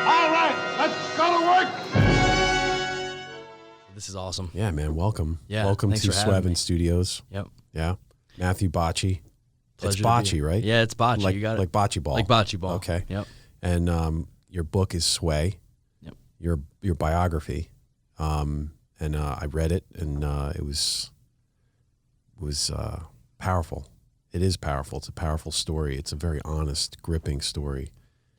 All right, let's go to work. This is awesome. Yeah, man. Welcome. Yeah, welcome thanks to for having me. Sweven Studios. Yep. Yeah. Matthew Bocchi. Pleasure It's to be Bocchi, here. right? Yeah, it's Bocchi. Like, You got it. like bocce ball. Like bocce ball. Okay. Yep. And your book is Sway. Yep. Your biography. And I read it, and it was powerful. It is powerful. It's a powerful story. It's a very honest, gripping story.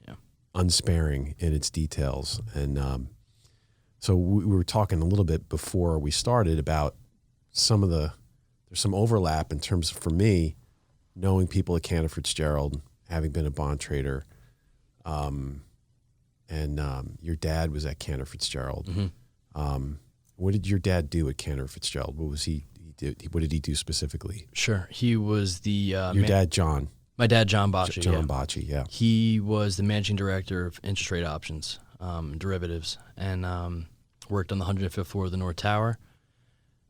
Yeah. Unsparing in its details. And so we were talking a little bit before we started about there's some overlap in terms of, for me, knowing people at Cantor Fitzgerald, having been a bond trader, and your dad was at Cantor Fitzgerald. Mm-hmm. What did your dad do at Cantor Fitzgerald? What was he did? What did he do specifically? Sure. He was the Your dad, John. My dad, John Bocchi. John yeah. Bocchi, yeah. He was the managing director of interest rate options, derivatives, and worked on the 105th floor of the North Tower.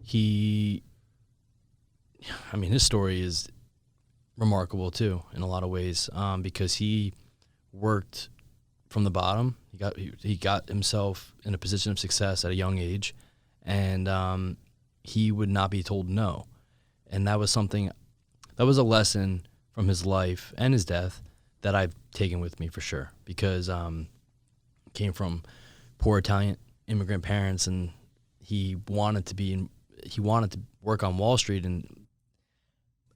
His story is remarkable too in a lot of ways, because he worked from the bottom. He got himself in a position of success at a young age, and he would not be told no. And that was a lesson from his life and his death that I've taken with me for sure, because came from poor Italian immigrant parents, and he wanted to work on Wall Street, and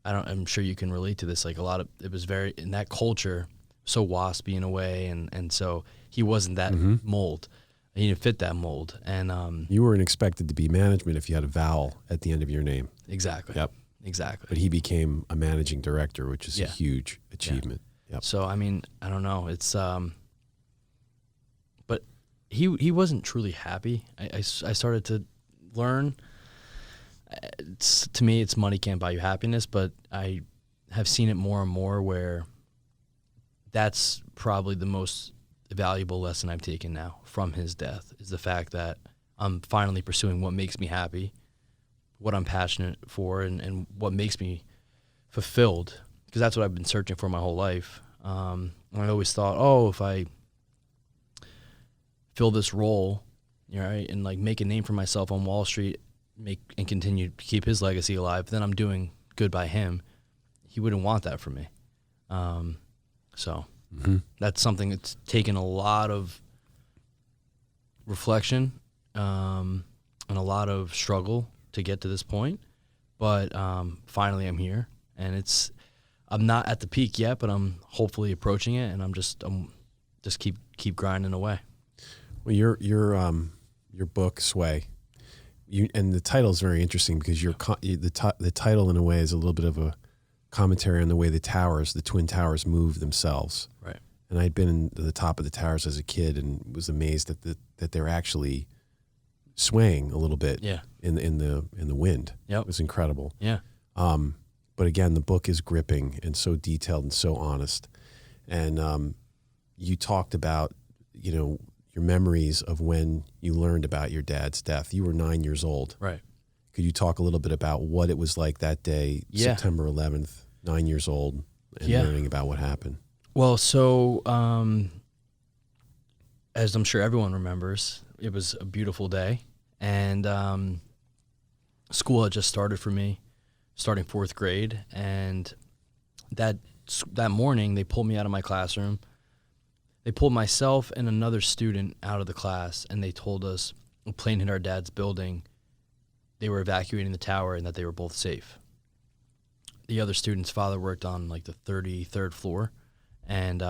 I'm sure you can relate to this. Like it was very, in that culture, so waspy in a way, and so he wasn't that mold. He didn't fit that mold. And you weren't expected to be management if you had a vowel at the end of your name. Exactly. Yep. Exactly. But he became a managing director, which is a huge achievement. Yeah. Yep. So, I don't know. It's, but he wasn't truly happy. I started to learn, to me, it's money can't buy you happiness, but I have seen it more and more where that's probably the most valuable lesson I've taken now from his death, is the fact that I'm finally pursuing what makes me happy, what I'm passionate for, and what makes me fulfilled, because that's what I've been searching for my whole life. I always thought, if I fill this role, right, and like make a name for myself on Wall Street, and continue to keep his legacy alive, then I'm doing good by him. He wouldn't want that for me. So that's something that's taken a lot of reflection and a lot of struggle to get to this point. But finally I'm here, and I'm not at the peak yet, but I'm hopefully approaching it, and I'm just keep grinding away. Well, your book, Sway, and the title is very interesting, because the title in a way is a little bit of a commentary on the way the Twin Towers move themselves. Right. And I'd been in the top of the towers as a kid and was amazed that they're actually swaying a little bit. Yeah. In the wind. Yep. It was incredible. Yeah. But again, the book is gripping and so detailed and so honest. And you talked about, your memories of when you learned about your dad's death. You were 9 years old. Right. Could you talk a little bit about what it was like that day, September 11th, 9 years old, and learning about what happened? Well, so as I'm sure everyone remembers, it was a beautiful day, and school had just started for me, starting 4th grade, and that morning they pulled me out of my classroom. They pulled myself and another student out of the class, and they told us a plane hit our dad's building. They were evacuating the tower, and that they were both safe. The other student's father worked on like the 33rd floor, and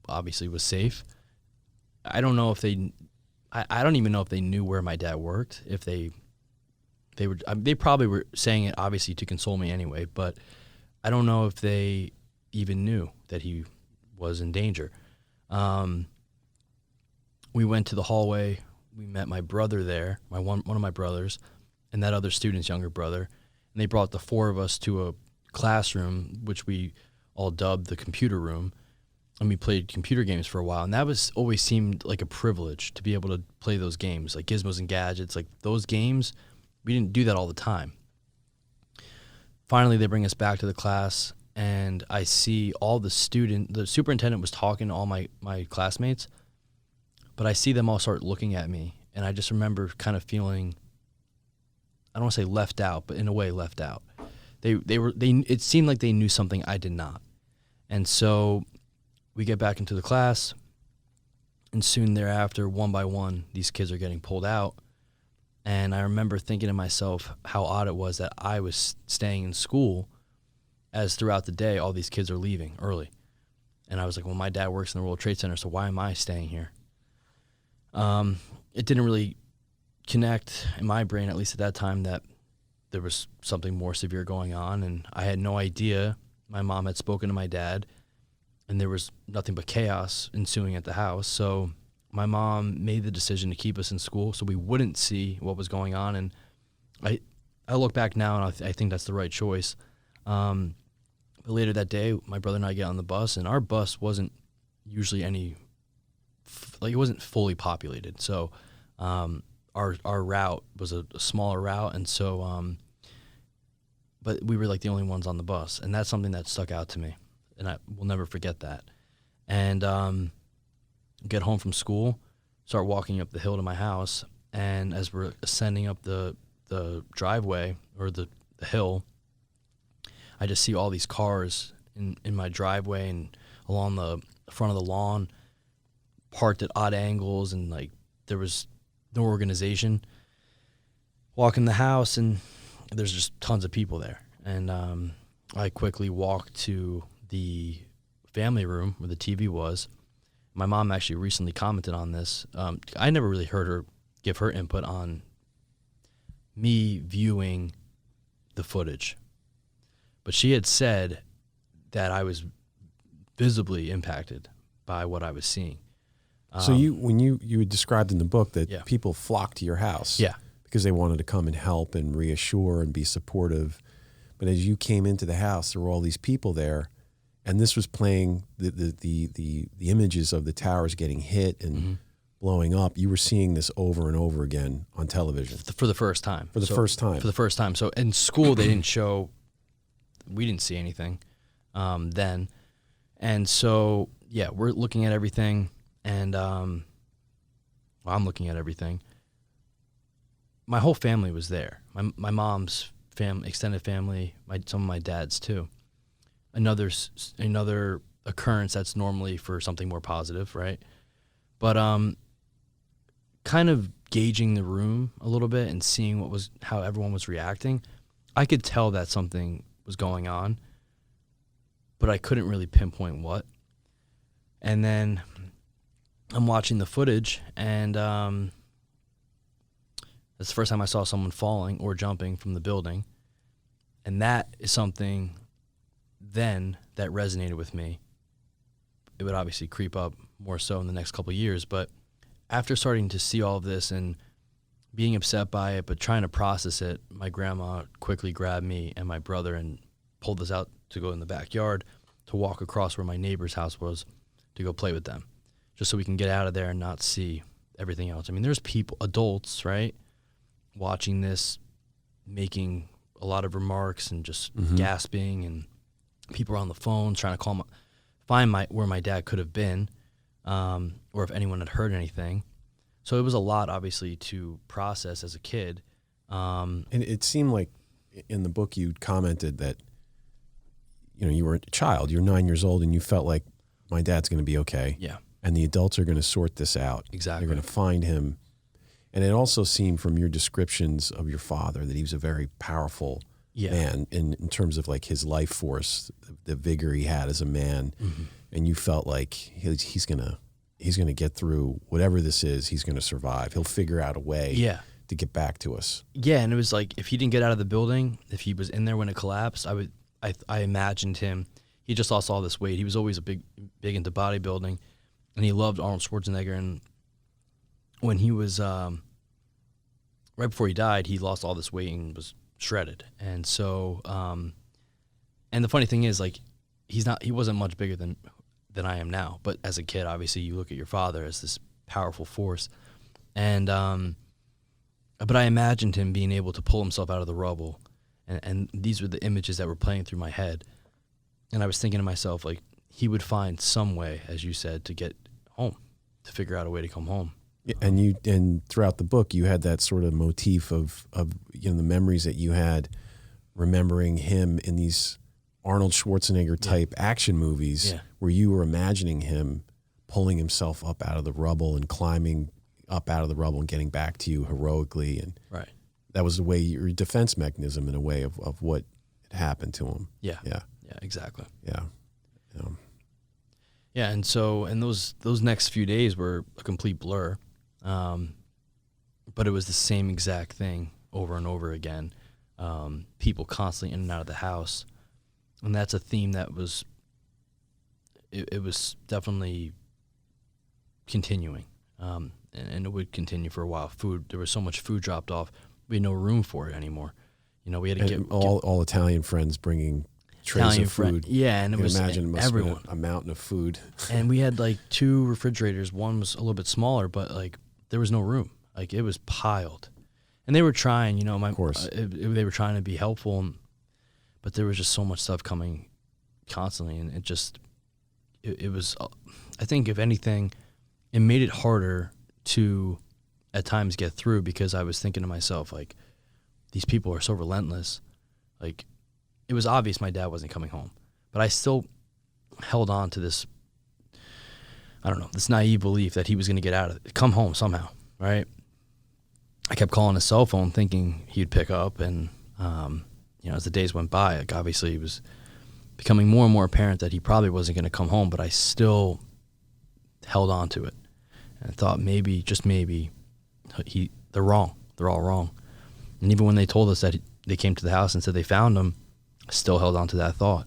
obviously was safe. I don't know if I don't even know if they knew where my dad worked. If they probably were saying it obviously to console me anyway, but I don't know if they even knew that he was in danger. We went to the hallway. We met my brother there, one of my brothers, and that other student's younger brother, and they brought the 4 of us to a classroom, which we all dubbed the computer room, and we played computer games for a while. And that always seemed like a privilege to be able to play those games, like Gizmos and Gadgets, like those games. We didn't do that all the time. Finally, they bring us back to the class, and I see all the superintendent was talking to all my classmates, But I see them all start looking at me, and I just remember kind of feeling, I don't want to say left out, but in a way left out. It seemed like they knew something I did not. And so we get back into the class, and soon thereafter, one by one, these kids are getting pulled out. And I remember thinking to myself how odd it was that I was staying in school as throughout the day, all these kids are leaving early. And I was like, well, my dad works in the World Trade Center, so why am I staying here? It didn't really connect in my brain, at least at that time, that there was something more severe going on. And I had no idea. My mom had spoken to my dad, and there was nothing but chaos ensuing at the house. So my mom made the decision to keep us in school so we wouldn't see what was going on. And I look back now, and I think that's the right choice. But later that day, my brother and I get on the bus, and our bus wasn't usually it wasn't fully populated. So our route was a smaller route, and so but we were like the only ones on the bus, and that's something that stuck out to me, and I will never forget that. And get home from school, start walking up the hill to my house, and as we're ascending up the driveway or the hill, I just see all these cars in my driveway and along the front of the lawn, parked at odd angles, and like there was no organization. Walk in the house, and there's just tons of people there. And I quickly walked to the family room where the TV was. My mom actually recently commented on this. I never really heard her give her input on me viewing the footage. But she had said that I was visibly impacted by what I was seeing. So when you had described in the book that Yeah. people flocked to your house Yeah. because they wanted to come and help and reassure and be supportive. But as you came into the house, there were all these people there, and this was playing the images of the towers getting hit and blowing up. You were seeing this over and over again on television. For the first time. For the first time. For the first time. So in school, they didn't show, we didn't see anything then. And so, yeah, we're looking at everything, and I'm looking at everything. My whole family was there. My mom's family, extended family, some of my dad's too. Another occurrence that's normally for something more positive, right? But kind of gauging the room a little bit and seeing how everyone was reacting, I could tell that something was going on, but I couldn't really pinpoint what. And then I'm watching the footage, and that's the first time I saw someone falling or jumping from the building. And that is something then that resonated with me. It would obviously creep up more so in the next couple of years, but after starting to see all of this and being upset by it, but trying to process it, my grandma quickly grabbed me and my brother and pulled us out to go in the backyard to walk across where my neighbor's house was to go play with them, just so we can get out of there and not see everything else. I mean, there's people, adults, right, watching this, making a lot of remarks and just gasping, and people are on the phone trying to find where my dad could have been, or if anyone had heard anything. So it was a lot, obviously, to process as a kid. And it seemed like in the book you commented that, you were a child, you're 9 years old, and you felt like my dad's going to be okay. Yeah. And the adults are going to sort this out. Exactly. They're going to find him. And it also seemed from your descriptions of your father that he was a very powerful man in terms of like his life force, the vigor he had as a man. And you felt like he's gonna get through whatever this is. He's gonna survive. He'll figure out a way to get back to us. Yeah, and it was like if he didn't get out of the building, if he was in there when it collapsed, I imagined him. He just lost all this weight. He was always big into bodybuilding, and he loved Arnold Schwarzenegger. And when he was right before he died, he lost all this weight and was shredded. And so, and the funny thing is, like, he wasn't much bigger than I am now. But as a kid, obviously, you look at your father as this powerful force. And but I imagined him being able to pull himself out of the rubble, and these were the images that were playing through my head. And I was thinking to myself, like, he would find some way, as you said, to get home. figure out a way to come home. Yeah, and throughout the book, you had that sort of motif of the memories that you had, remembering him in these Arnold Schwarzenegger type action movies, where you were imagining him pulling himself up out of the rubble and climbing up out of the rubble and getting back to you heroically, and that was the way, your defense mechanism in a way of what had happened to him. Yeah, exactly. Yeah, and so those next few days were a complete blur. But it was the same exact thing over and over again. People constantly in and out of the house. And that's a theme that was, it was definitely continuing. And it would continue for a while. There was so much food dropped off, we had no room for it anymore. We had to get all Italian friends bringing trays of food. And it was imagine it must everyone. have been a mountain of food. And we had like 2 refrigerators. One was a little bit smaller, but like there was no room. Like it was piled. And they were trying, of course. They were trying to be helpful, but there was just so much stuff coming constantly, and it was, I think if anything, it made it harder to at times get through, because I was thinking to myself, like, these people are so relentless. Like, it was obvious my dad wasn't coming home, but I still held on to this, I don't know, this naive belief that he was going to get out of it, come home somehow, right? I kept calling his cell phone thinking he'd pick up, and, as the days went by, like, obviously it was becoming more and more apparent that he probably wasn't going to come home, but I still held on to it and thought maybe, just maybe, they're wrong. They're all wrong. And even when they told us that they came to the house and said they found him, I still held on to that thought.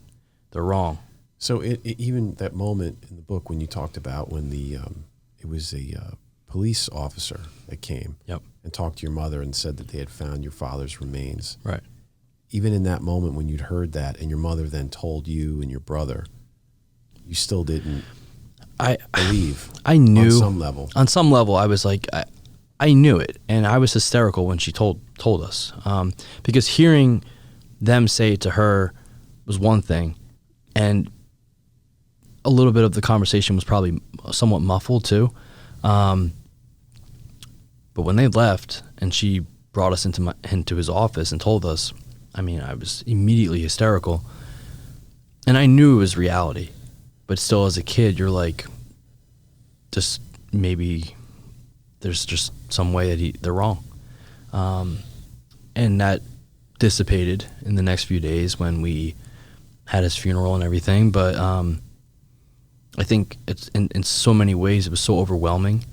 They're wrong. So even that moment in the book when you talked about when it was a police officer that came and talked to your mother and said that they had found your father's remains. Right. Even in that moment when you'd heard that and your mother then told you and your brother, you still didn't believe. I knew. On some level. On some level, I was like, I knew it. And I was hysterical when she told us. Because hearing them say it to her was one thing. And a little bit of the conversation was probably somewhat muffled too. But when they left and she brought us into his office and told us, I mean, I was immediately hysterical. And I knew it was reality. But still, as a kid, you're like, just maybe there's just some way that they're wrong. And that dissipated in the next few days when we had his funeral and everything. But I think it's in so many ways, it was so overwhelming.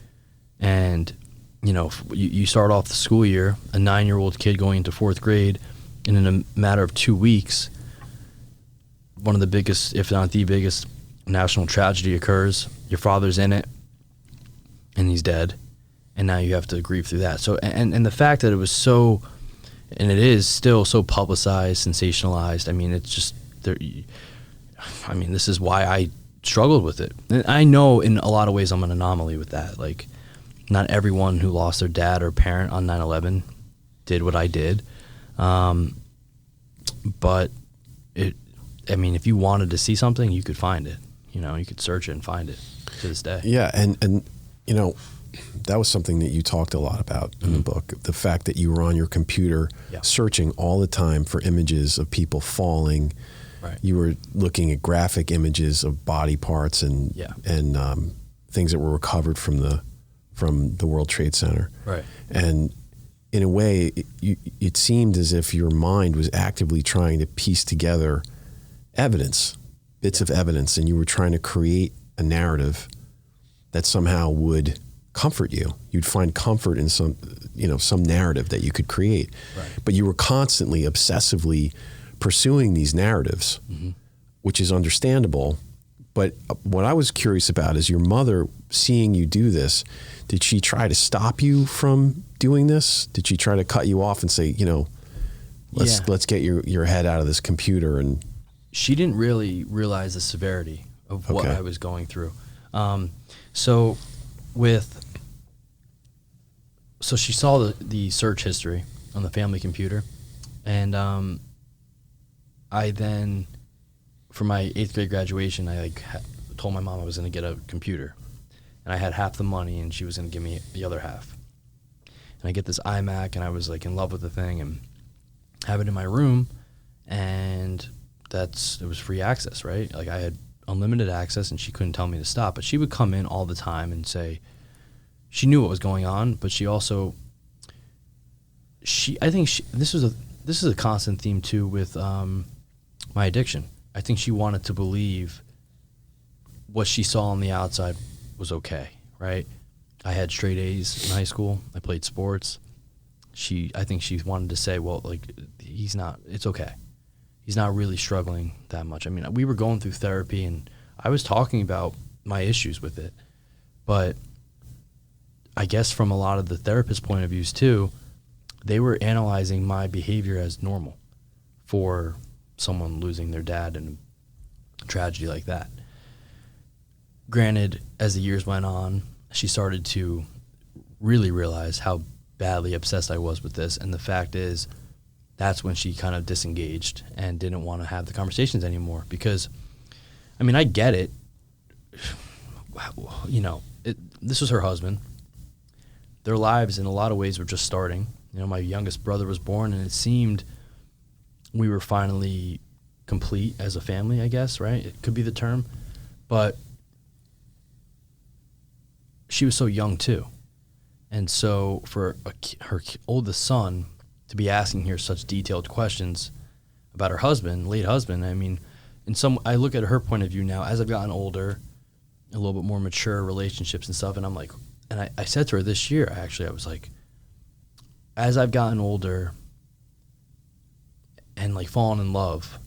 And, you start off the school year, a 9-year-old kid going into 4th grade, and in a matter of 2 weeks, one of the biggest, if not the biggest, national tragedy occurs. Your father's in it, and he's dead, and now you have to grieve through that. So, and the fact that it was so, and it is still so publicized, sensationalized. I mean, it's just there. I mean, this is why I struggled with it. And I know in a lot of ways I'm an anomaly with that. Like, not everyone who lost their dad or parent on 9/11 did what I did. But I mean, if you wanted to see something, you could find it. You could search it and find it to this day. Yeah, and that was something that you talked a lot about in the book. The fact that you were on your computer searching all the time for images of people falling. Right. You were looking at graphic images of body parts and things that were recovered from the World Trade Center. Right. And in a way, it seemed as if your mind was actively trying to piece together bits of evidence, and you were trying to create a narrative that somehow would comfort you. You'd find comfort in some narrative that you could create. Right. But you were constantly, obsessively pursuing these narratives, which is understandable. But what I was curious about is your mother seeing you do this. Did she try to stop you from doing this? Did she try to cut you off and say, let's get your head out of this computer? And she didn't really realize the severity of what I was going through. So she saw the search history on the family computer, and I then, for my 8th grade graduation, I told my mom I was going to get a computer, and I had half the money, and she was going to give me the other half. And I get this iMac, and I was like in love with the thing, and have it in my room, and it was free access, right? Like I had unlimited access, and she couldn't tell me to stop. But she would come in all the time and say she knew what was going on, but she also this is a constant theme too with my addiction. I think she wanted to believe what she saw on the outside was okay, right? I had straight A's in high school. I played sports. I think she wanted to say, well, like, it's okay. He's not really struggling that much. I mean, we were going through therapy, and I was talking about my issues with it. But I guess from a lot of the therapist point of views too, they were analyzing my behavior as normal for someone losing their dad in a tragedy like that. Granted, as the years went on, she started to really realize how badly obsessed I was with this. And the fact is, that's when she kind of disengaged and didn't want to have the conversations anymore. Because, I mean, I get it. You know, this was her husband. Their lives, in a lot of ways, were just starting. You know, my youngest brother was born, and it seemed we were finally complete as a family, I guess, right? It could be the term. But she was so young, too. And so for her oldest son to be asking her such detailed questions about her husband, late husband, I mean, I look at her point of view now as I've gotten older, a little bit more mature relationships and stuff, and I'm like, and I said to her this year, actually, I was like, as I've gotten older and like fallen in love,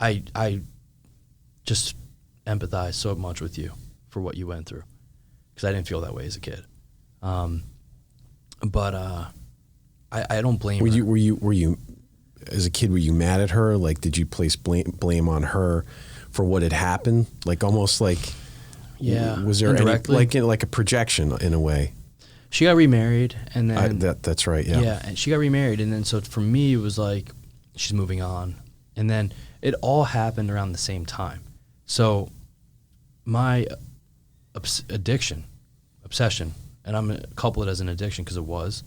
I just empathize so much with you for what you went through, because I didn't feel that way as a kid. But I don't blame her. Were you as a kid, were you mad at her? Like, did you place blame on her for what had happened? Like, almost like, yeah. Was there any, like a projection in a way? She got remarried, and then that's right. Yeah. Yeah. And she got remarried. And then, so for me, it was like, she's moving on. And then it all happened around the same time. So my obsession, and I'm going to couple it as an addiction because it was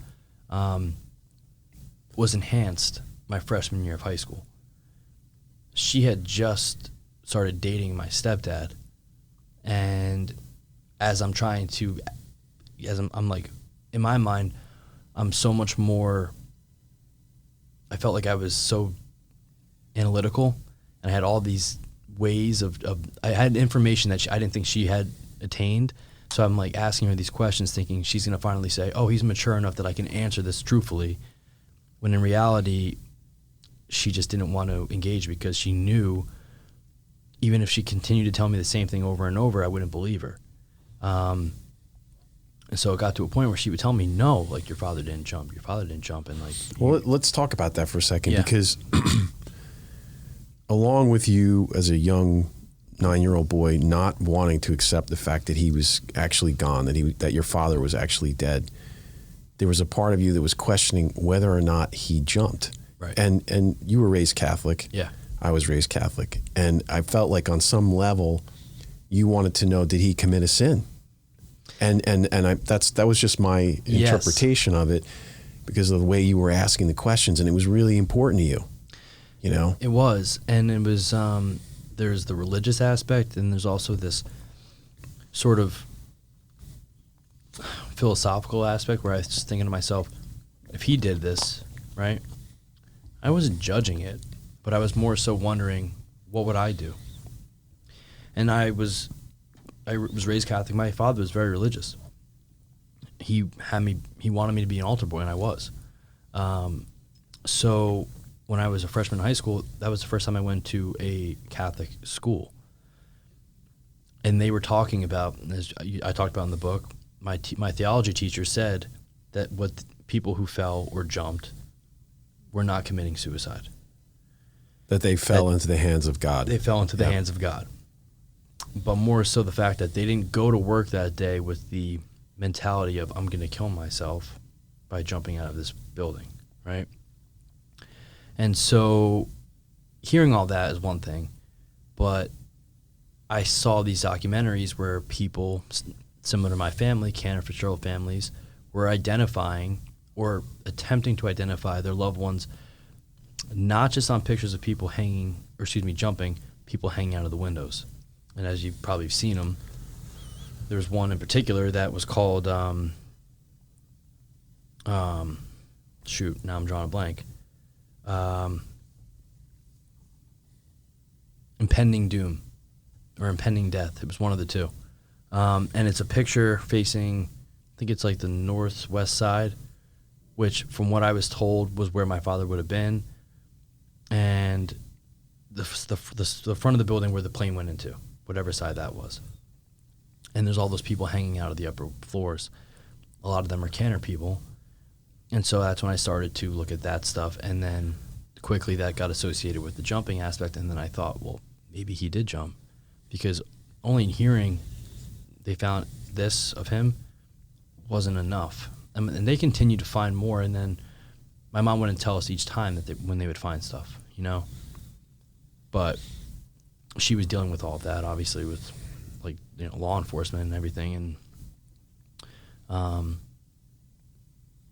enhanced my freshman year of high school. She had just started dating my stepdad. And as I'm trying to, I'm like, in my mind, I'm so much more, I felt like I was so analytical, and I had all these ways I had information that I didn't think she had attained. So I'm like asking her these questions thinking she's going to finally say, oh, he's mature enough that I can answer this truthfully. When in reality, she just didn't want to engage because she knew even if she continued to tell me the same thing over and over, I wouldn't believe her. And so it got to a point where she would tell me, no, like, your father didn't jump. And like, well, let's talk about that for a second, yeah. Because along with you as a young 9-year-old boy, not wanting to accept the fact that he was actually gone, that your father was actually dead, there was a part of you that was questioning whether or not he jumped. Right. And you were raised Catholic. Yeah. I was raised Catholic. And I felt like on some level you wanted to know, did he commit a sin? And that was just my interpretation of it because of the way you were asking the questions, and it was really important to you, you know? It was. And it was, there's the religious aspect, and there's also this sort of philosophical aspect where I was just thinking to myself, if he did this, right, I wasn't judging it, but I was more so wondering, what would I do? And I was raised Catholic. My father was very religious. He wanted me to be an altar boy, and I was. So when I was a freshman in high school, that was the first time I went to a Catholic school. And they were talking about, as I talked about in the book, my theology teacher said that people who fell or jumped were not committing suicide. That they fell into the hands of God. They fell into the hands of God. But more so the fact that they didn't go to work that day with the mentality of, I'm going to kill myself by jumping out of this building, right? And so hearing all that is one thing, but I saw these documentaries where people, similar to my family, Cantor Fitzgerald families, were identifying or attempting to identify their loved ones, not just on pictures of people jumping, people hanging out of the windows. And as you've probably seen them, there's one in particular that was called, now I'm drawing a blank. Impending doom or impending death. It was one of the two. And it's a picture facing, I think it's like the northwest side, which from what I was told was where my father would have been. And the front of the building where the plane went into, whatever side that was. And there's all those people hanging out of the upper floors. A lot of them are Cantor people. And so that's when I started to look at that stuff. And then quickly that got associated with the jumping aspect. And then I thought, well, maybe he did jump. Because only in hearing they found this of him wasn't enough. And they continued to find more. And then my mom wouldn't tell us each time that when they would find stuff, you know. But she was dealing with all of that, obviously, with law enforcement and everything, and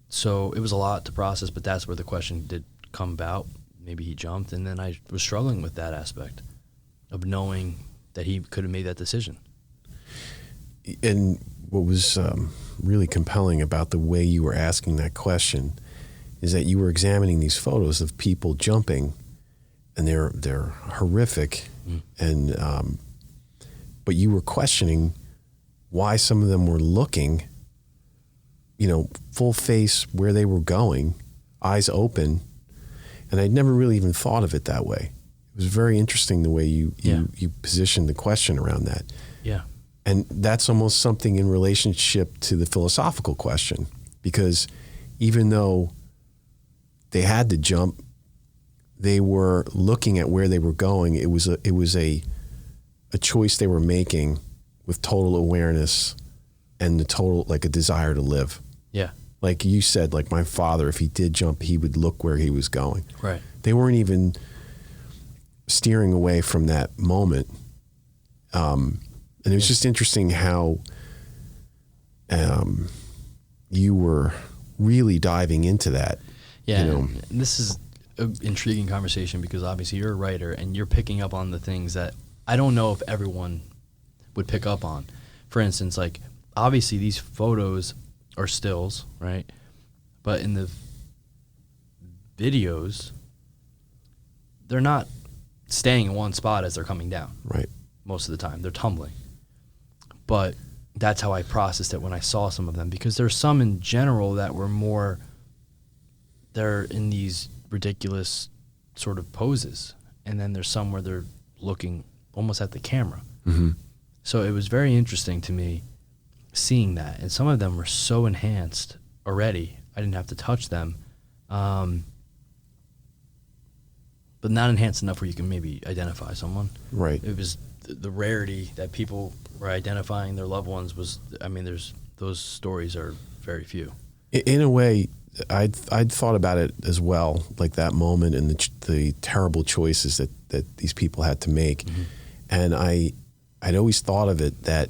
so it was a lot to process. But that's where the question did come about. Maybe he jumped, and then I was struggling with that aspect of knowing that he could have made that decision. And what was really compelling about the way you were asking that question is that you were examining these photos of people jumping, and they're horrific, and but you were questioning why some of them were looking, full face where they were going, eyes open, and I'd never really even thought of it that way. It was very interesting the way you positioned the question around that. Yeah. And that's almost something in relationship to the philosophical question, because even though they had to jump, they were looking at where they were going. It was a choice they were making with total awareness and the total, like, a desire to live. Yeah. Like you said, like my father, if he did jump, he would look where he was going. Right. They weren't even steering away from that moment. And it was just interesting how you were really diving into that. Yeah. And this is an intriguing conversation because obviously you're a writer and you're picking up on the things that I don't know if everyone would pick up on. For instance, like, obviously these photos are stills, right? But in the videos, they're not staying in one spot as they're coming down. Right. Most of the time. They're tumbling. But that's how I processed it when I saw some of them, because there's some in general that were more, they're in these ridiculous sort of poses. And then there's some where they're looking almost at the camera. Mm-hmm. So it was very interesting to me seeing that. And some of them were so enhanced already, I didn't have to touch them. But not enhanced enough where you can maybe identify someone. Right. It was the rarity that people were identifying their loved ones was, those stories are very few. In a way, I'd thought about it as well, like that moment and the terrible choices that these people had to make. Mm-hmm. And I'd always thought of it that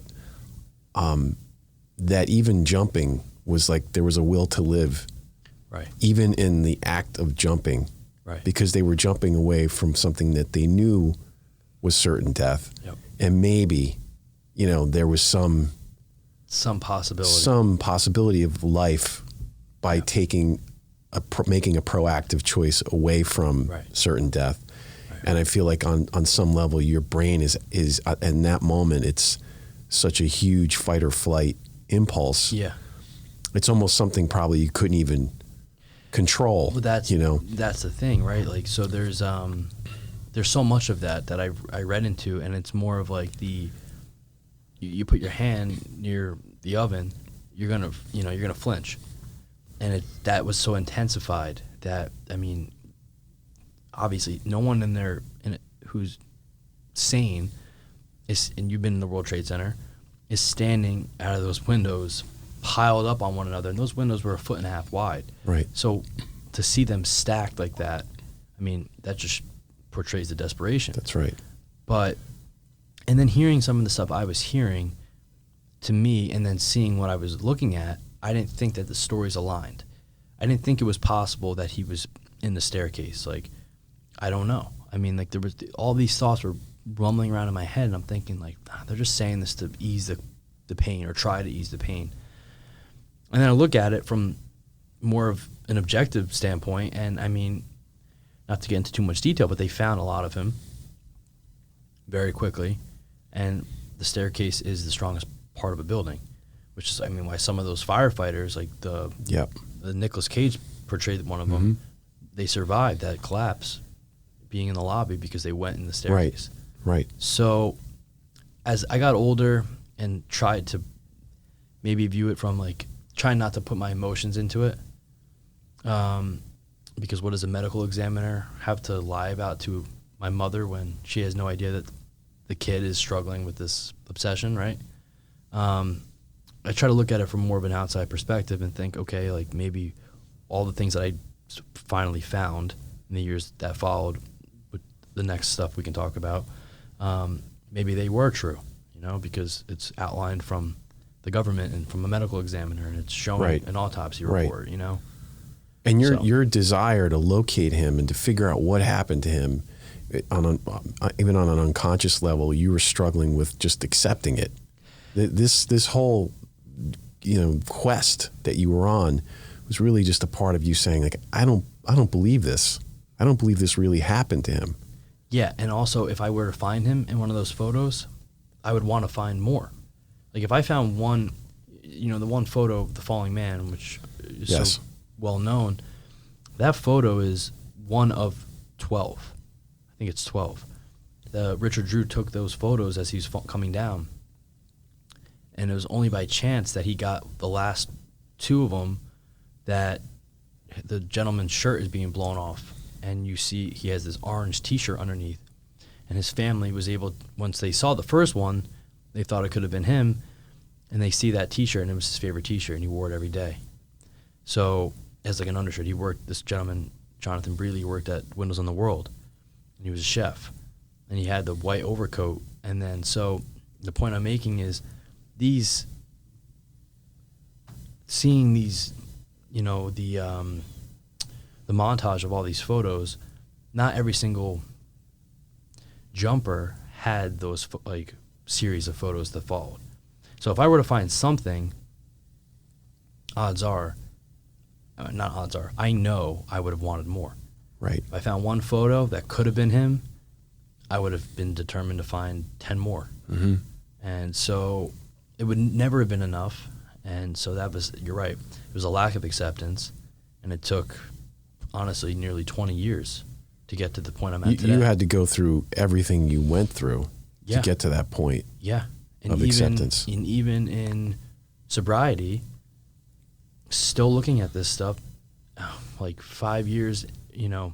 that even jumping was like there was a will to live, right? Even in the act of jumping, right? Because they were jumping away from something that they knew was certain death, yep. And maybe, there was some possibility of life by taking making a proactive choice away from certain death. And I feel like on some level, your brain is in that moment, it's such a huge fight or flight impulse. Yeah. It's almost something probably you couldn't even control. Well, that's the thing, right? Like, so there's so much of that I read into, and it's more of like you put your hand near the oven, you're gonna flinch. And that was so intensified that, obviously, no one in there who's sane and you've been in the World Trade Center, is standing out of those windows piled up on one another. And those windows were 1.5 feet wide. Right. So to see them stacked like that, that just portrays the desperation. That's right. And then hearing some of the stuff I was hearing, to me, and then seeing what I was looking at, I didn't think that the stories aligned. I didn't think it was possible that he was in the staircase. Like, I don't know. I mean, like, there was all these thoughts were rumbling around in my head, and I'm thinking, like, they're just saying this to ease the pain or try to ease the pain. And then I look at it from more of an objective standpoint, and I mean, not to get into too much detail, but they found a lot of him very quickly, and the staircase is the strongest part of a building, which is, I mean, why some of those firefighters, like the Nicolas Cage portrayed one of them, they survived that collapse being in the lobby because they went in the staircase. Right. So as I got older and tried to maybe view it from, like, trying not to put my emotions into it, because what does a medical examiner have to lie about to my mother when she has no idea that the kid is struggling with this obsession, right? I try to look at it from more of an outside perspective and think, okay, like, maybe all the things that I finally found in the years that followed with the next stuff we can talk about, maybe they were true, you know, because it's outlined from the government and from a medical examiner, and it's showing an autopsy report, you know. And your desire to locate him and to figure out what happened to him, even on an unconscious level, you were struggling with just accepting it. This whole, you know, quest that you were on was really just a part of you saying, like, I don't believe this. I don't believe this really happened to him. Yeah, and also if I were to find him in one of those photos, I would want to find more. Like, if I found one, you know, the one photo of the falling man, which is so well known, that photo is one of 12. I think it's 12. Richard Drew took those photos as he was coming down, and it was only by chance that he got the last two of them that the gentleman's shirt is being blown off, and you see he has this orange T-shirt underneath, and his family was able, once they saw the first one, they thought it could have been him, and they see that T-shirt, and it was his favorite T-shirt, and he wore it every day. So, as like an undershirt, this gentleman, Jonathan Breeley, worked at Windows on the World, and he was a chef, and he had the white overcoat. And then, so the point I'm making is seeing these, you know, the montage of all these photos, not every single jumper had those like series of photos that followed. So if I were to find something, I know I would have wanted more. Right. If I found one photo that could have been him, I would have been determined to find 10 more. Mm-hmm. And so it would never have been enough. And so that was, you're right, it was a lack of acceptance. And it took, honestly, nearly 20 years to get to the point I'm at today. You had to go through everything you went through to get to that point of acceptance. And even in sobriety, still looking at this stuff, like 5 years, you know,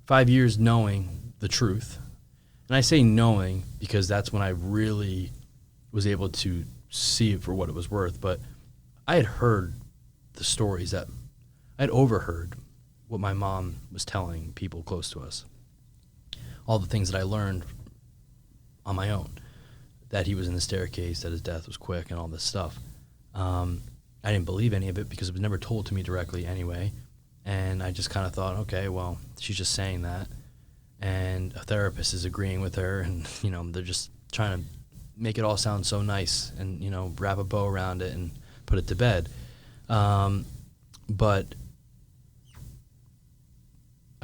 5 years knowing the truth. And I say knowing because that's when I really was able to see it for what it was worth. But I had heard the stories that I'd overheard what my mom was telling people close to us. All the things that I learned on my own, that he was in the staircase, that his death was quick, and all this stuff. I didn't believe any of it because it was never told to me directly anyway. And I just kind of thought, okay, well, she's just saying that. And a therapist is agreeing with her, and, you know, they're just trying to make it all sound so nice and, you know, wrap a bow around it and put it to bed. But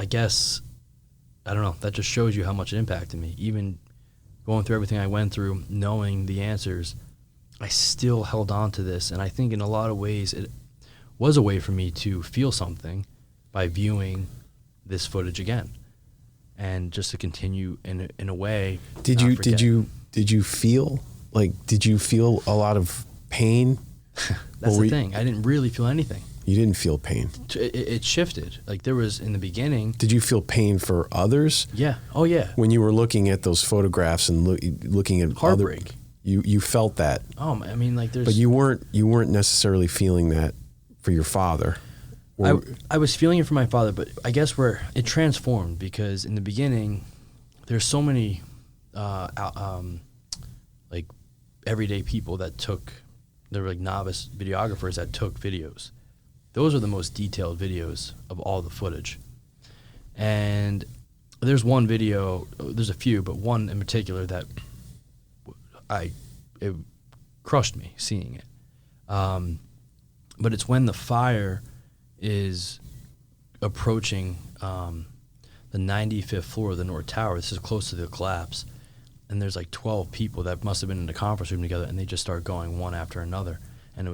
I guess, I don't know, that just shows you how much it impacted me. Even going through everything I went through, knowing the answers, I still held on to this. And I think in a lot of ways it was a way for me to feel something by viewing this footage again, and just to continue in a way. Did you feel a lot of pain? That's the thing. I didn't really feel anything. You didn't feel pain. It shifted. Like, there was, in the beginning. Did you feel pain for others? Yeah. Oh yeah. When you were looking at those photographs and looking at heartbreak. You felt that. Oh, I mean, like, there's. But you weren't necessarily feeling that for your father. I was feeling it for my father, but I guess where it transformed, because in the beginning, there's so many, like, everyday people that took there were like novice videographers that took videos. Those are the most detailed videos of all the footage. And there's one video, there's a few, but one in particular that it crushed me seeing it. But it's when the fire is approaching the 95th floor of the North Tower. This is close to the collapse. And there's like 12 people that must have been in the conference room together, and they just start going one after another. And it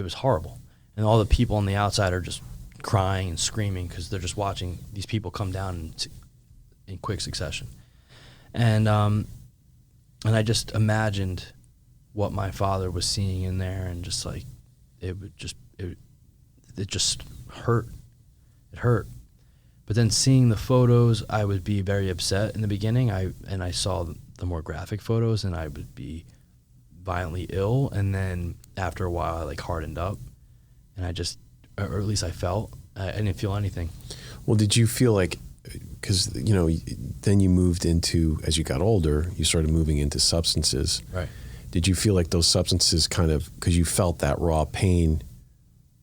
was horrible. And all the people on the outside are just crying and screaming because they're just watching these people come down in quick succession. And I just imagined what my father was seeing in there, and just like it just hurt. It hurt. But then seeing the photos, I would be very upset in the beginning. I saw the more graphic photos, and I would be violently ill. And then after a while, I like hardened up, and or at least I felt, I didn't feel anything. Well, did you feel like, because, then you moved into, as you got older, you started moving into substances. Right. Did you feel like those substances kind of, because you felt that raw pain,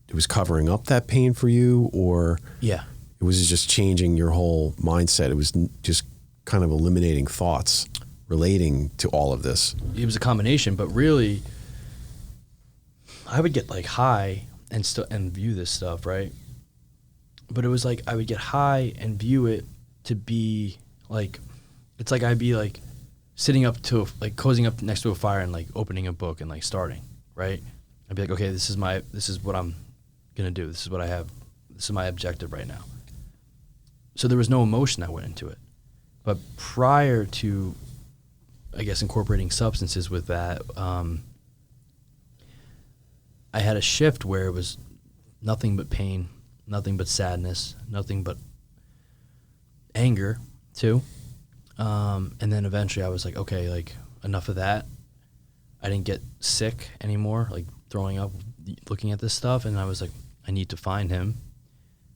it was covering up that pain for you, or Yeah. it was just changing your whole mindset? It was just kind of eliminating thoughts relating to all of this. It was a combination, but really, I would get like high and view this stuff, right? But it was like I would get high and view it to be like, it's like I'd be like sitting up to like cozying up next to a fire and like opening a book and like starting, right? I'd be like, okay, this is what I'm gonna do. This is what I have. This is my objective right now. So there was no emotion that went into it. But prior to, I guess, incorporating substances with that, I had a shift where it was nothing but pain, nothing but sadness, nothing but anger too. And then eventually I was like, okay, like enough of that. I didn't get sick anymore, like throwing up, looking at this stuff. And I was like, I need to find him.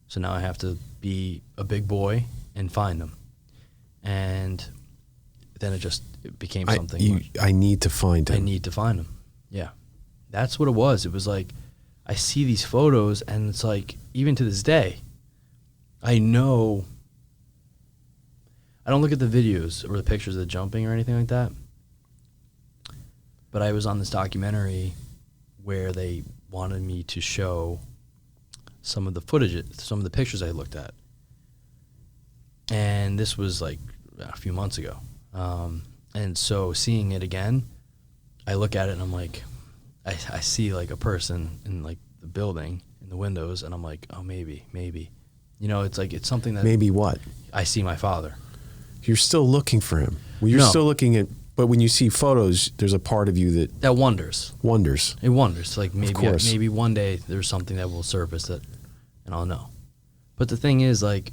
So now I have to be a big boy and find him. And then it became something. I need to find him. I need to find him. Yeah. That's what it was. It was like, I see these photos, and it's like, even to this day, I know, I don't look at the videos or the pictures of the jumping or anything like that, but I was on this documentary where they wanted me to show some of the footage, some of the pictures I looked at. And this was like a few months ago. And so seeing it again, I look at it and I'm like, I see like a person in like the building in the windows, and I'm like, oh, maybe. It's like, it's something that. Maybe what? I see my father. You're still looking for him. Well, you're still looking at, but when you see photos, there's a part of you that wonders. Wonders. It wonders. Like maybe one day there's something that will surface that, and I'll know. But the thing is, like,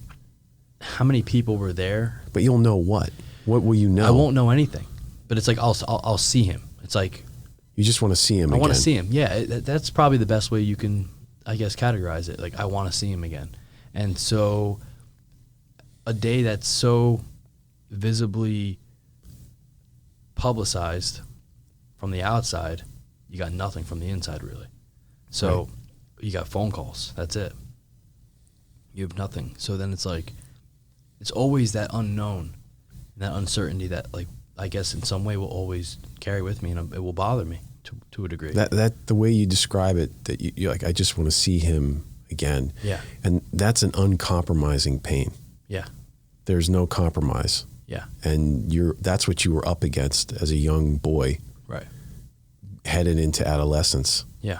how many people were there? But you'll know what? What will you know? I won't know anything. But it's like I'll see him. It's like, you just want to see him again. I want to see him. Yeah, that's probably the best way you can, I guess, categorize it. Like, I want to see him again. And so a day that's so visibly publicized from the outside, you got nothing from the inside, really. So right. You got phone calls. That's it. You have nothing. So then it's like, it's always that unknown, that uncertainty that, like, I guess in some way will always carry with me, and it will bother me to a degree. That the way you describe it, that you're like, I just want to see him again. Yeah. And that's an uncompromising pain. Yeah. There's no compromise. Yeah. And that's what you were up against as a young boy. Right. Headed into adolescence. Yeah.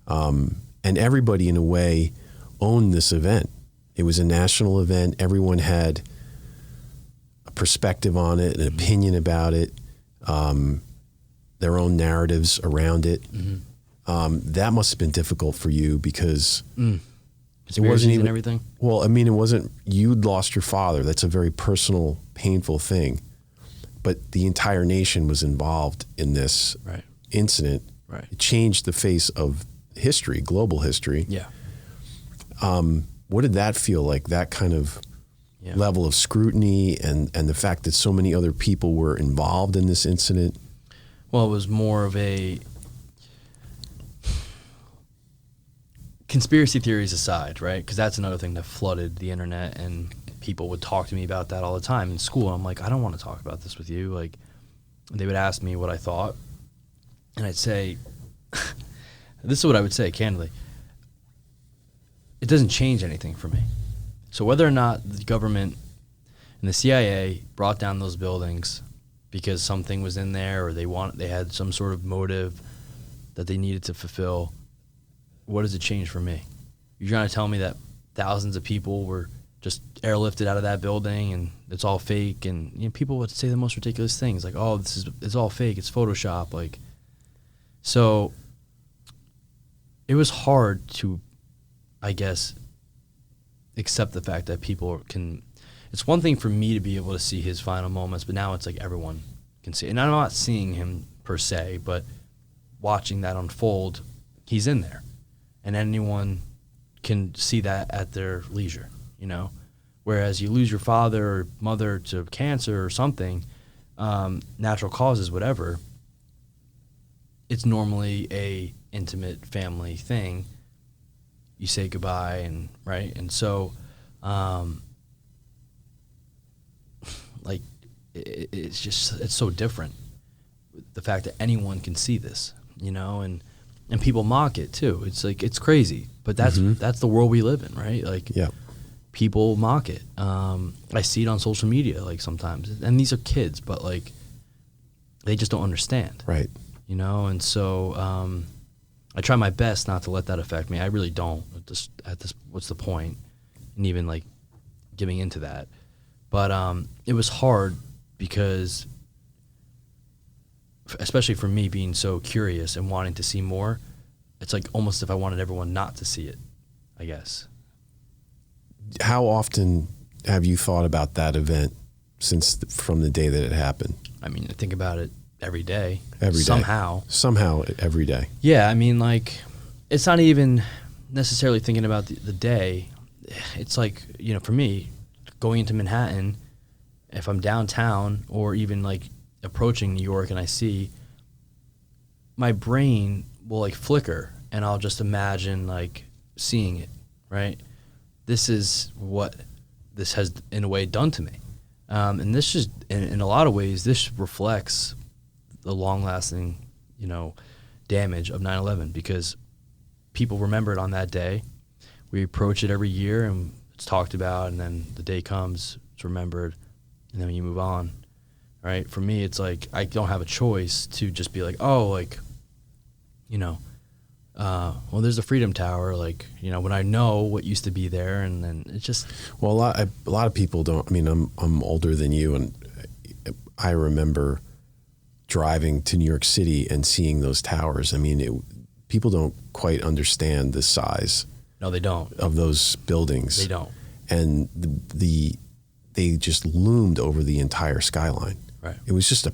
And everybody in a way owned this event. It was a national event. Everyone had a perspective on it, an opinion about it, their own narratives around it. Mm-hmm. That must have been difficult for you because it wasn't even everything. Well, I mean, it wasn't, you'd lost your father. That's a very personal, painful thing. But the entire nation was involved in this incident. Right. It changed the face of history, global history. Yeah. What did that feel like, that kind of level of scrutiny and the fact that so many other people were involved in this incident? Well, it was more of a, conspiracy theories aside, right? Because that's another thing that flooded the internet, and people would talk to me about that all the time in school. I'm like, I don't want to talk about this with you. Like, they would ask me what I thought, and I'd say, this is what I would say candidly. It doesn't change anything for me. So whether or not the government and the CIA brought down those buildings because something was in there, or they had some sort of motive that they needed to fulfill, what does it change for me? You're trying to tell me that thousands of people were just airlifted out of that building and it's all fake, and people would say the most ridiculous things like, oh, it's all fake, it's Photoshop. Like, so it was hard to, I guess, accept the fact that people can. It's one thing for me to be able to see his final moments, but now it's like everyone can see it. And I'm not seeing him per se, but watching that unfold, he's in there, and anyone can see that at their leisure, Whereas you lose your father or mother to cancer or something, natural causes, whatever, it's normally a intimate family thing. You say goodbye, and right, and so, like, it's so different. The fact that anyone can see this, and people mock it too. It's like, it's crazy, but that's the world we live in, right? Like, Yeah. People mock it. I see it on social media, like, sometimes, and these are kids, but like, they just don't understand, Right. And so I try my best not to let that affect me. I really don't. What's the point? And even like giving into that, but it was hard because, especially for me being so curious and wanting to see more, it's like almost if I wanted everyone not to see it, I guess. How often have you thought about that event from the day that it happened? I mean, I think about it every day. Every day. Somehow every day. Yeah, I mean, like, it's not even necessarily thinking about the day. It's like, for me, going into Manhattan, if I'm downtown or even like approaching New York and I see, my brain will like flicker and I'll just imagine like seeing it, right? This is what this has in a way done to me. And this just, in a lot of ways, this reflects the long-lasting, damage of 9/11, because people remember it on that day. We approach it every year and it's talked about, and then the day comes, it's remembered, and then you move on, right? For me, it's like I don't have a choice to just be like, oh, like, well, there's the Freedom Tower, like, when I know what used to be there, and then it's just. Well, a lot of people don't. I mean, I'm older than you, and I remember driving to New York City and seeing those towers. I mean, people don't quite understand the size. No, they don't. Of those buildings. They don't. And they just loomed over the entire skyline. Right. It was just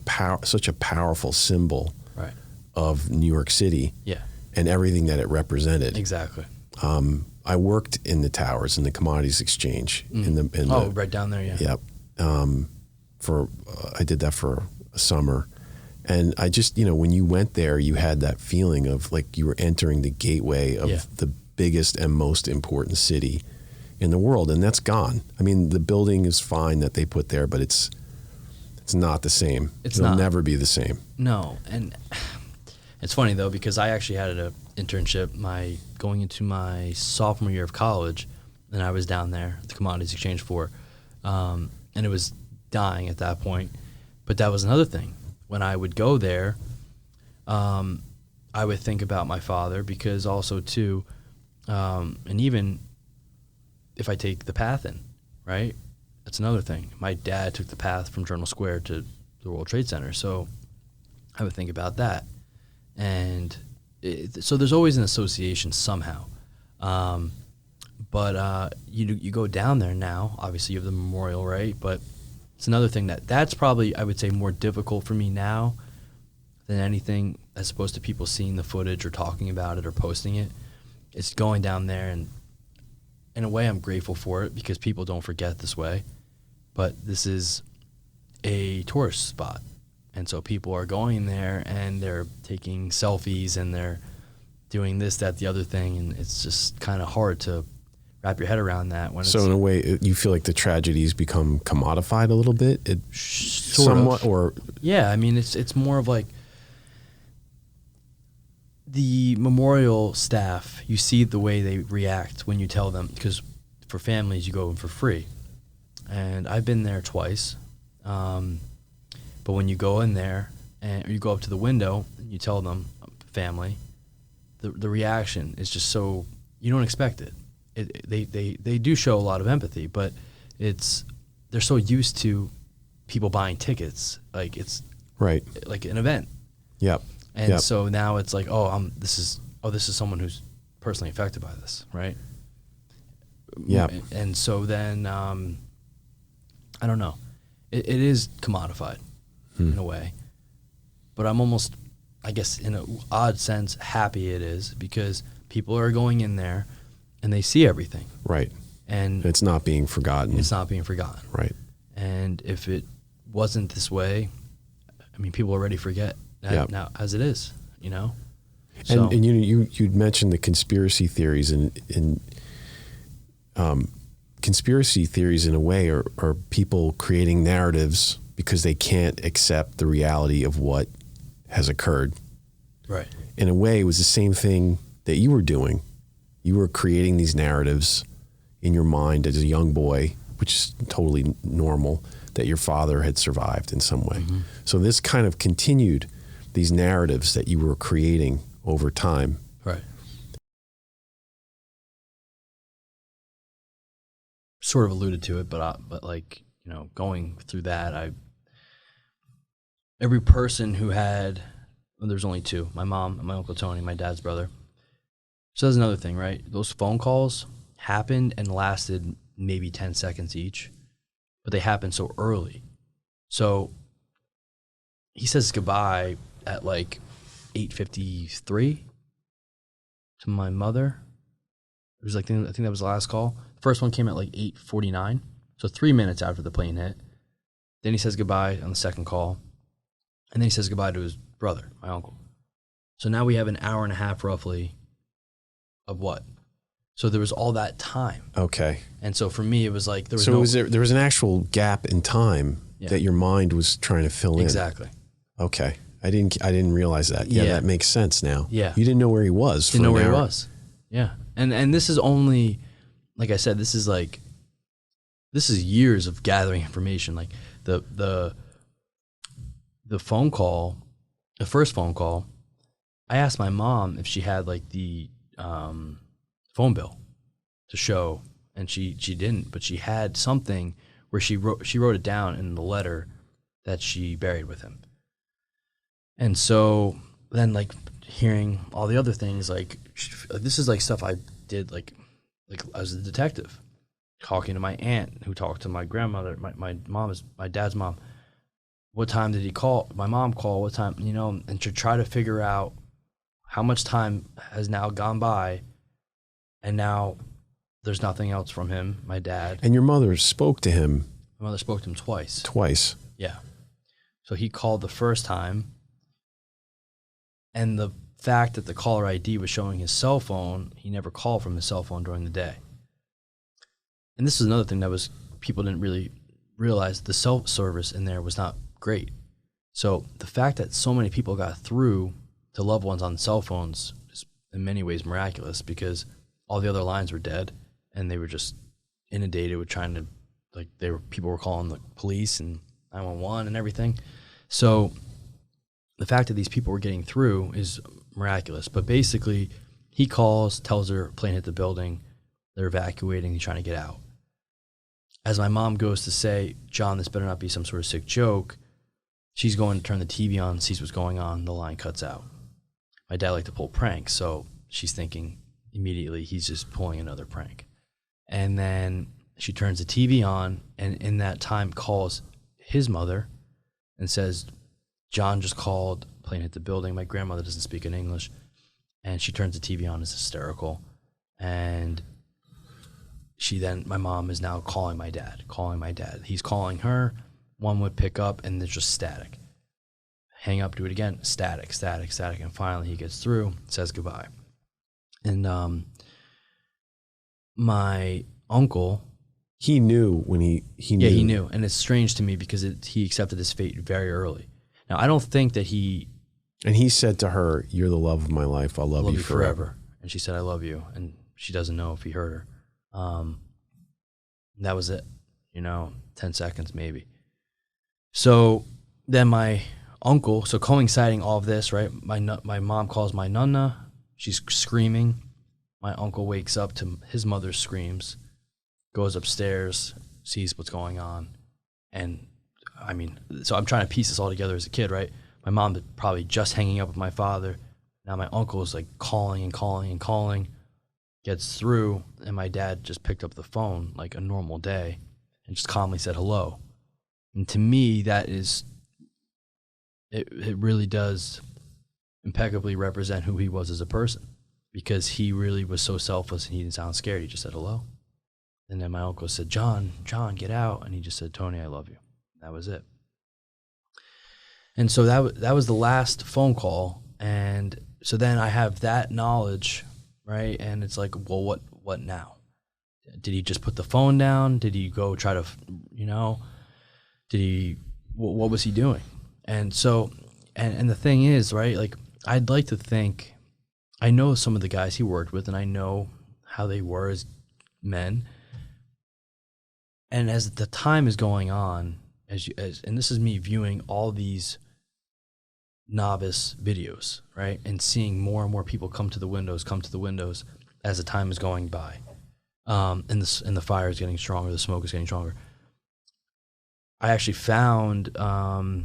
such a powerful symbol. Right. Of New York City. Yeah. And everything that it represented. Exactly. I worked in the towers in the commodities exchange. Right down there, yeah. Yep. I did that for a summer, and I just, when you went there, you had that feeling of like you were entering the gateway of the biggest and most important city in the world, and that's gone. I mean, the building is fine that they put there, but it's not the same. It'll never be the same. No, and. It's funny though, because I actually had an internship going into my sophomore year of college, and I was down there at the Commodities Exchange floor, and it was dying at that point. But that was another thing. When I would go there, I would think about my father, because also too, and even if I take the path in, right? That's another thing. My dad took the path from Journal Square to the World Trade Center, so I would think about that. And so there's always an association somehow. But you go down there now, obviously you have the memorial, right? But it's another thing that's probably, I would say, more difficult for me now than anything, as opposed to people seeing the footage or talking about it or posting it. It's going down there, and in a way I'm grateful for it, because people don't forget this way. But this is a tourist spot. And so people are going there and they're taking selfies and they're doing this, that, the other thing, and it's just kind of hard to wrap your head around that. When So in a way, you feel like the tragedies become commodified a little bit, somewhat, or yeah. I mean, it's more of like the memorial staff. You see the way they react when you tell them, because for families you go in for free, and I've been there twice. But when you go in there and you go up to the window and you tell them, family, the reaction is just so, you don't expect it. They do show a lot of empathy, but they're so used to people buying tickets, like it's right, like an event. Yep. And so now it's like, this is someone who's personally affected by this, right? Yeah. And so then I don't know. It is commodified in a way, but I'm almost, I guess, in an odd sense, happy it is, because people are going in there and they see everything. Right. And it's not being forgotten. It's not being forgotten. Right. And if it wasn't this way, I mean, people already forget now as it is, you know? So, and you'd mentioned the conspiracy theories, and conspiracy theories in a way are people creating narratives because they can't accept the reality of what has occurred. right. In a way, it was the same thing that you were doing. You were creating these narratives in your mind as a young boy, which is totally normal, that your father had survived in some way. Mm-hmm. So this kind of continued these narratives that you were creating over time. Right. Sort of alluded to it, but like, you know, going through that, every person who had, well, there's only two, my mom and my Uncle Tony, my dad's brother. So that's another thing, right? Those phone calls happened and lasted maybe 10 seconds each, but they happened so early. So he says goodbye at like 8:53 to my mother. It was like, I think that was the last call. The first one came at like 8:49, so 3 minutes after the plane hit. Then he says goodbye on the second call, and then he says goodbye to his brother, my uncle. So now we have an hour and a half roughly of what? So there was all that time. Okay. And so for me, it was like there was an actual gap in time that your mind was trying to fill in. Exactly. Okay. I didn't realize that. Yeah, that makes sense now. Yeah. You didn't know where he was. Didn't know where he was. Yeah. And this is only, like I said, this is years of gathering information. Like the phone call, the first phone call, I asked my mom if she had like the phone bill to show, and she didn't, but she had something where she wrote it down in the letter that she buried with him. And so then, like, hearing all the other things, like this is like stuff I did like as a detective, talking to my aunt who talked to my grandmother, my dad's mom. What time did he call? My mom call? What time? You know, and to try to figure out how much time has now gone by, and now there's nothing else from him, my dad. And your mother spoke to him. My mother spoke to him twice. Twice. Yeah. So he called the first time, and the fact that the caller ID was showing his cell phone, he never called from his cell phone during the day. And this is another thing that people didn't really realize, the cell service in there was not great. So the fact that so many people got through to loved ones on cell phones is in many ways miraculous, because all the other lines were dead and they were just inundated with trying to, like, people were calling the police and 911 and everything. So the fact that these people were getting through is miraculous. But basically, he calls, tells her plane hit the building, they're evacuating, he's trying to get out. As my mom goes to say, John, this better not be some sort of sick joke, she's going to turn the TV on, sees what's going on, the line cuts out. My dad liked to pull pranks, so she's thinking immediately he's just pulling another prank. And then she turns the TV on, and in that time calls his mother and says, John just called, plane hit the building. My grandmother doesn't speak in English. And she turns the TV on, is hysterical. And my mom is now calling my dad. He's calling her, one would pick up, and there's just static. Hang up, do it again, static. And finally he gets through, says goodbye. And my uncle, He knew when he knew. yeah, he knew. And it's strange to me because he accepted his fate very early. Now, I don't think that he... And he said to her, "You're the love of my life. I'll love you forever." And she said, "I love you." And she doesn't know if he heard her. That was it, 10 seconds maybe. So then my uncle, so coinciding all of this, right? My mom calls my nonna. She's screaming. My uncle wakes up to his mother's screams, goes upstairs, sees what's going on. And I mean, so I'm trying to piece this all together as a kid, right? My mom was probably just hanging up with my father. Now my uncle is like calling and calling and calling, gets through, and my dad just picked up the phone like a normal day and just calmly said hello. And to me, that is, it really does impeccably represent who he was as a person, because he really was so selfless and he didn't sound scared. He just said hello. And then my uncle said, John, get out. And he just said, Tony, I love you. That was it. And so that was the last phone call. And so then I have that knowledge, right? And it's like, well, what now? Did he just put the phone down? Did he go try to, what was he doing? And so, and the thing is, right, like, I'd like to think, I know some of the guys he worked with, and I know how they were as men. And as the time is going on, and this is me viewing all these novice videos, right, and seeing more and more people come to the windows as the time is going by, and the fire is getting stronger, the smoke is getting stronger. I actually found, I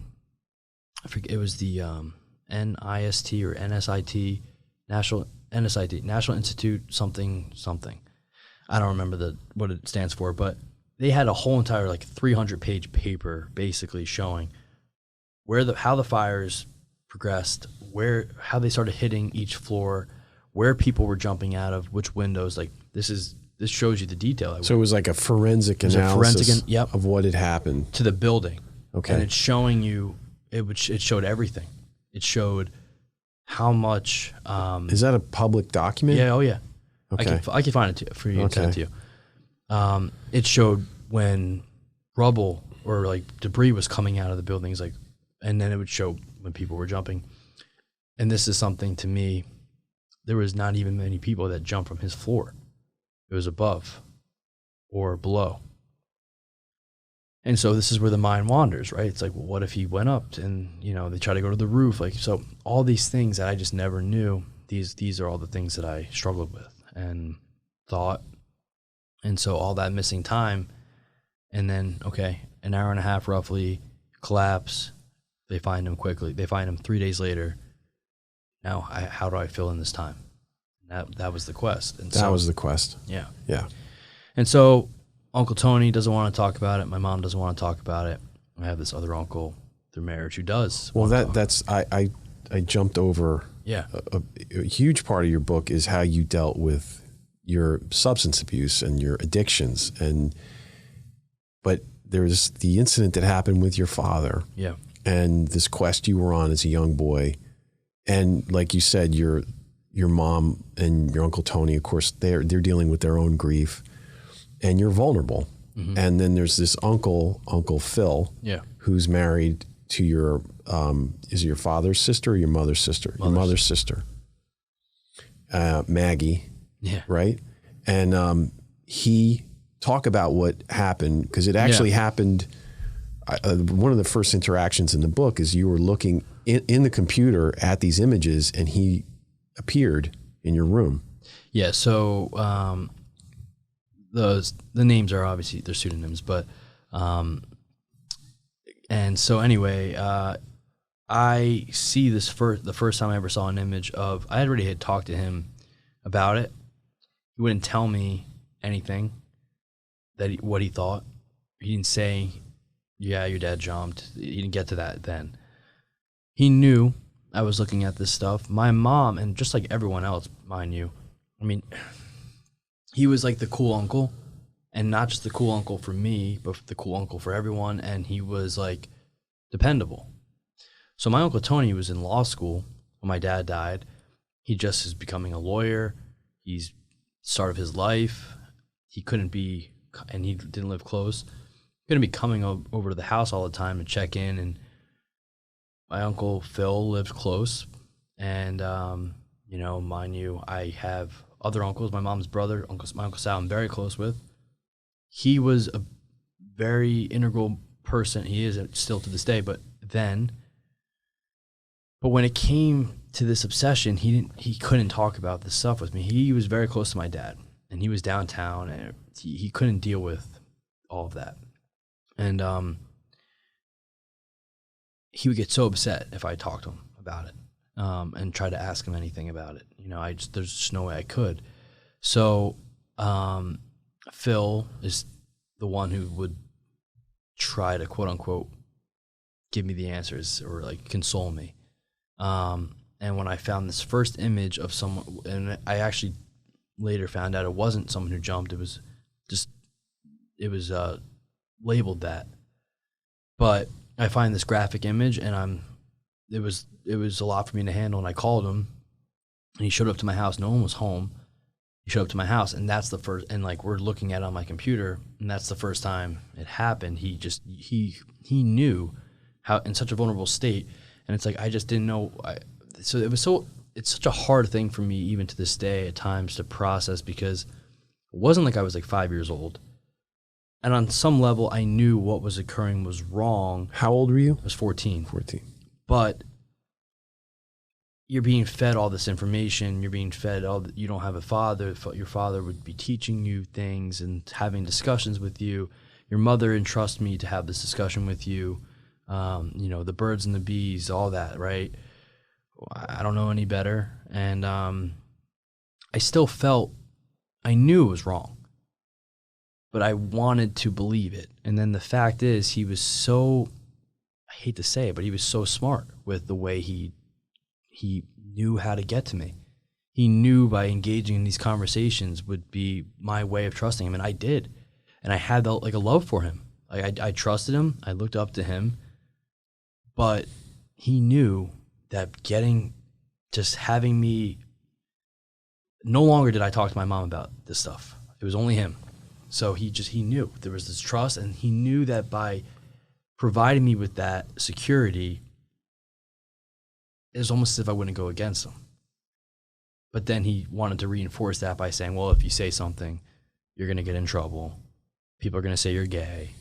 forget, it was the NIST or NSIT, National Institute something. I don't remember what it stands for, but they had a whole entire 300-page paper basically showing how the fires progressed, how they started hitting each floor, where people were jumping out of, which windows. Like, this shows you the detail. So it was like a forensic analysis of what had happened to the building. Okay. And it's showing you, it showed everything. It showed how much. Is that a public document? Yeah. Oh yeah. Okay. I can find it for you and send it to you. It showed when rubble or debris was coming out of the buildings, and then it would show when people were jumping. And this is something, to me, there was not even many people that jumped from his floor. It was above or below. And so this is where the mind wanders, right? It's like, well, what if he went up and, they try to go to the roof? So all these things that I just never knew, these are all the things that I struggled with and thought. And so all that missing time, and then, okay, an hour and a half roughly, collapse. They find him quickly. They find him 3 days later. Now, how do I fill in this time? That was the quest. And that was the quest. Yeah. Yeah. And so Uncle Tony doesn't want to talk about it. My mom doesn't want to talk about it. I have this other uncle through marriage who does. Well, I jumped over. Yeah. A huge part of your book is how you dealt with your substance abuse and your addictions, but there's the incident that happened with your father. Yeah. And this quest you were on as a young boy, and like you said, your mom and your Uncle Tony, of course, they're dealing with their own grief, and you're vulnerable. Mm-hmm. And then there's this Uncle Phil, who's married to your is it your father's sister or your mother's sister? Your mother's sister, Maggie. Yeah. Right. And he talk about what happened, because it actually happened. One of the first interactions in the book is you were looking in the computer at these images, and he appeared in your room. Yeah. So the names are obviously, they're pseudonyms, but and so anyway, I see this the first time I ever saw an image of. I already had talked to him about it. He wouldn't tell me anything what he thought. He didn't say, yeah, your dad jumped. He didn't get to that then. He knew I was looking at this stuff. My mom, and just like everyone else, mind you, I mean, he was like the cool uncle, and not just the cool uncle for me, but the cool uncle for everyone, and he was like dependable. So my Uncle Tony was in law school when my dad died. He just is becoming a lawyer. He's start of his life. He couldn't be, and he didn't live close. Couldn't be coming over to the house all the time to check in. And my Uncle Phil lives close. And, you know, mind you, I have other uncles. My mom's brother, my Uncle Sal, I'm very close with. He was a very integral person. He is still to this day, but when it came to this obsession, he couldn't talk about this stuff with me. He was very close to my dad, and he was downtown, and he couldn't deal with all of that. And he would get so upset if I talked to him about it, and tried to ask him anything about it. You know, there's just no way I could. So Phil is the one who would try to, quote unquote, give me the answers or like console me. And when I found this first image of someone, and I actually later found out it wasn't someone who jumped, it was labeled that. But I find this graphic image, and it was a lot for me to handle, and I called him, and he showed up to my house. No one was home. He showed up to my house, and that's the first, and like we're looking at it on my computer, and that's the first time it happened. He knew how, in such a vulnerable state, and it's like I just didn't know. It's such a hard thing for me even to this day at times to process, because it wasn't like I was like 5 years old, and on some level I knew what was occurring was wrong. How old were you? I was 14. 14. But you're being fed all this information. You're being fed you don't have a father. Your father would be teaching you things and having discussions with you. Your mother entrusts me to have this discussion with you. You know, the birds and the bees, all that, right? I don't know any better. And I still felt, I knew it was wrong, but I wanted to believe it. And then the fact is, he was so, I hate to say it, but he was so smart with the way he knew how to get to me. He knew by engaging in these conversations would be my way of trusting him, and I did. And I had like a love for him. I trusted him. I looked up to him. But he knew that just having me, no longer did I talk to my mom about this stuff. It was only him. So he knew there was this trust, and he knew that by providing me with that security, it was almost as if I wouldn't go against him. But then he wanted to reinforce that by saying, well, if you say something, you're going to get in trouble. People are going to say you're gay.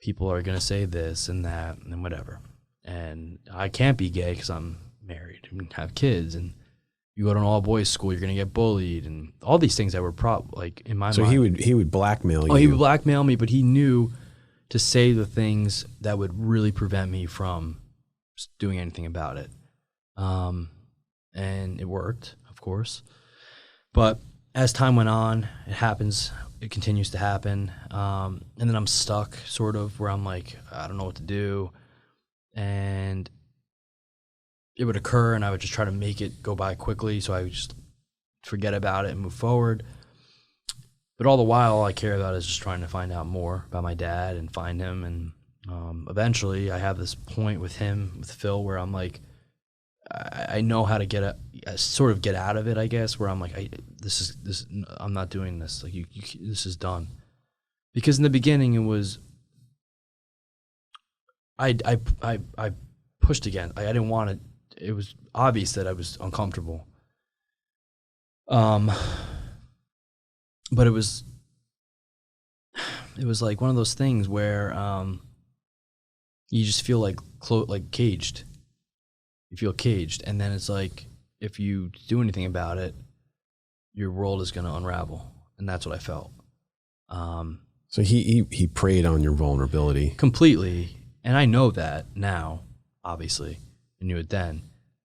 People are going to say this and that and whatever. And I can't be gay because I'm married and have kids. And you go to an all-boys school, you're going to get bullied. And all these things that were like in my mind. So he would blackmail you. Oh, he would blackmail me, but he knew to say the things that would really prevent me from doing anything about it. And it worked, of course. But as time went on, it continues to happen. And then I'm stuck sort of where I'm like, I don't know what to do. And it would occur, and I would just try to make it go by quickly. So I would just forget about it and move forward. But all the while, all I care about is just trying to find out more about my dad and find him. And eventually I have this point with Phil, where I'm like, I know how to sort of get out of it, I guess, where I'm like, I'm not doing this. Like, this is done. Because in the beginning, it was, I pushed again. I didn't want it. It was obvious that I was uncomfortable. But it was like one of those things where you just feel like caged. You feel caged, and then it's like if you do anything about it, your world is going to unravel, and that's what I felt. So he preyed on your vulnerability completely, and I know that now. Obviously, I knew it then,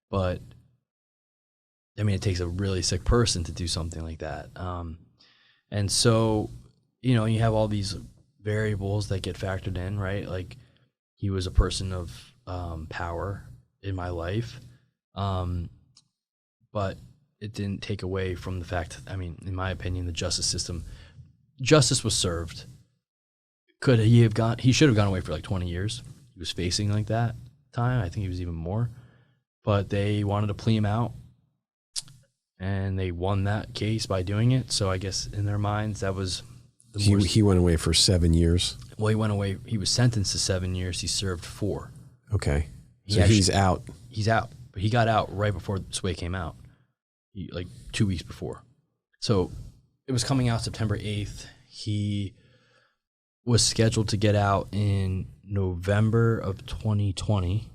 but I mean, it takes a really sick person to do something like that. And so, you know, you have all these variables that get factored in, right? Like, he was a person of power in my life, but it didn't take away from the fact, I mean, in my opinion, the justice was served. He should have gone away for like 20 years. He was facing like that time. I think he was even more, but they wanted to plea him out. and they won that case by doing it. So I guess in their minds, that was He went away for 7 years. Well, he went away. He was sentenced to 7 years. He served 4. Okay. So he's out. He's out. But he got out right before Sway came out, like 2 weeks before. So it was coming out September 8th. He was scheduled to get out in November of 2020.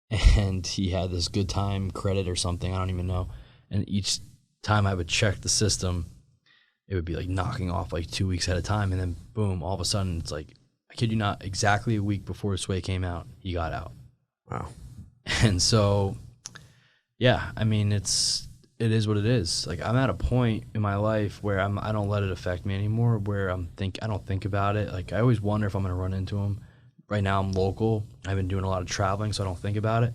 And he had this good time credit or something. I don't even know. And each time I would check the system, it would be like knocking off like 2 weeks at a time. And then boom, all of a sudden it's like, I kid you not, exactly a week before Sway came out, he got out. Wow. And so, yeah, I mean, it is what it is. Like, I'm at a point in my life where I don't let it affect me anymore, where I don't think about it. Like, I always wonder if I'm going to run into him. Right now I'm local. I've been doing a lot of traveling, so I don't think about it.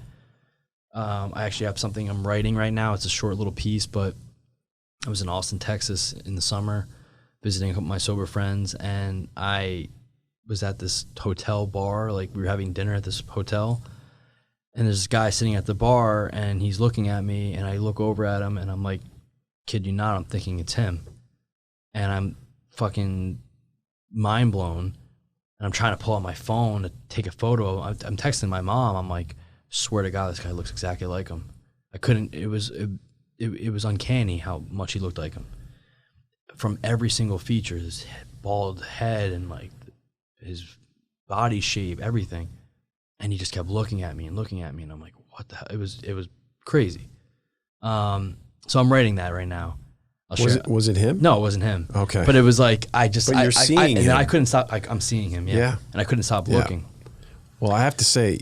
I actually have something I'm writing right now. It's a short little piece, but I was in Austin, Texas in the summer visiting a couple of my sober friends, and I was at this hotel bar. Like, we were having dinner at this hotel, and there's this guy sitting at the bar, and he's looking at me, and I look over at him, and I'm like, kid you not, I'm thinking it's him. And I'm fucking mind blown, and I'm trying to pull out my phone to take a photo. I'm texting my mom. I'm like, swear to God, this guy looks exactly like him. I couldn't, it was uncanny how much he looked like him. From every single feature, his bald head and like his body shape, everything. And he just kept looking at me, and I'm like, what the hell? It was crazy. So I'm writing that right now. Was it him? No, it wasn't him. Okay. But it was like, But you're seeing him. And then I couldn't stop, like, I'm seeing him, yeah. And I couldn't stop looking. Well, I have to say,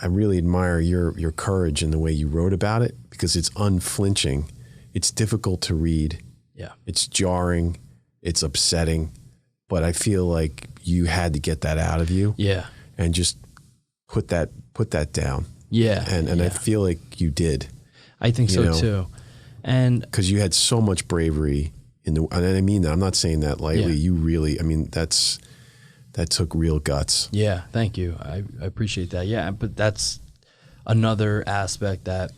I really admire your courage in the way you wrote about it, because it's unflinching. It's difficult to read. Yeah. It's jarring. It's upsetting. But I feel like you had to get that out of you. Yeah. And just put that down. Yeah. And I feel like you did. I think so too. And because you had so much bravery and I mean that, I'm not saying that lightly. You really, I mean, that took real guts. Yeah. Thank you. I appreciate that. Yeah. But that's another aspect that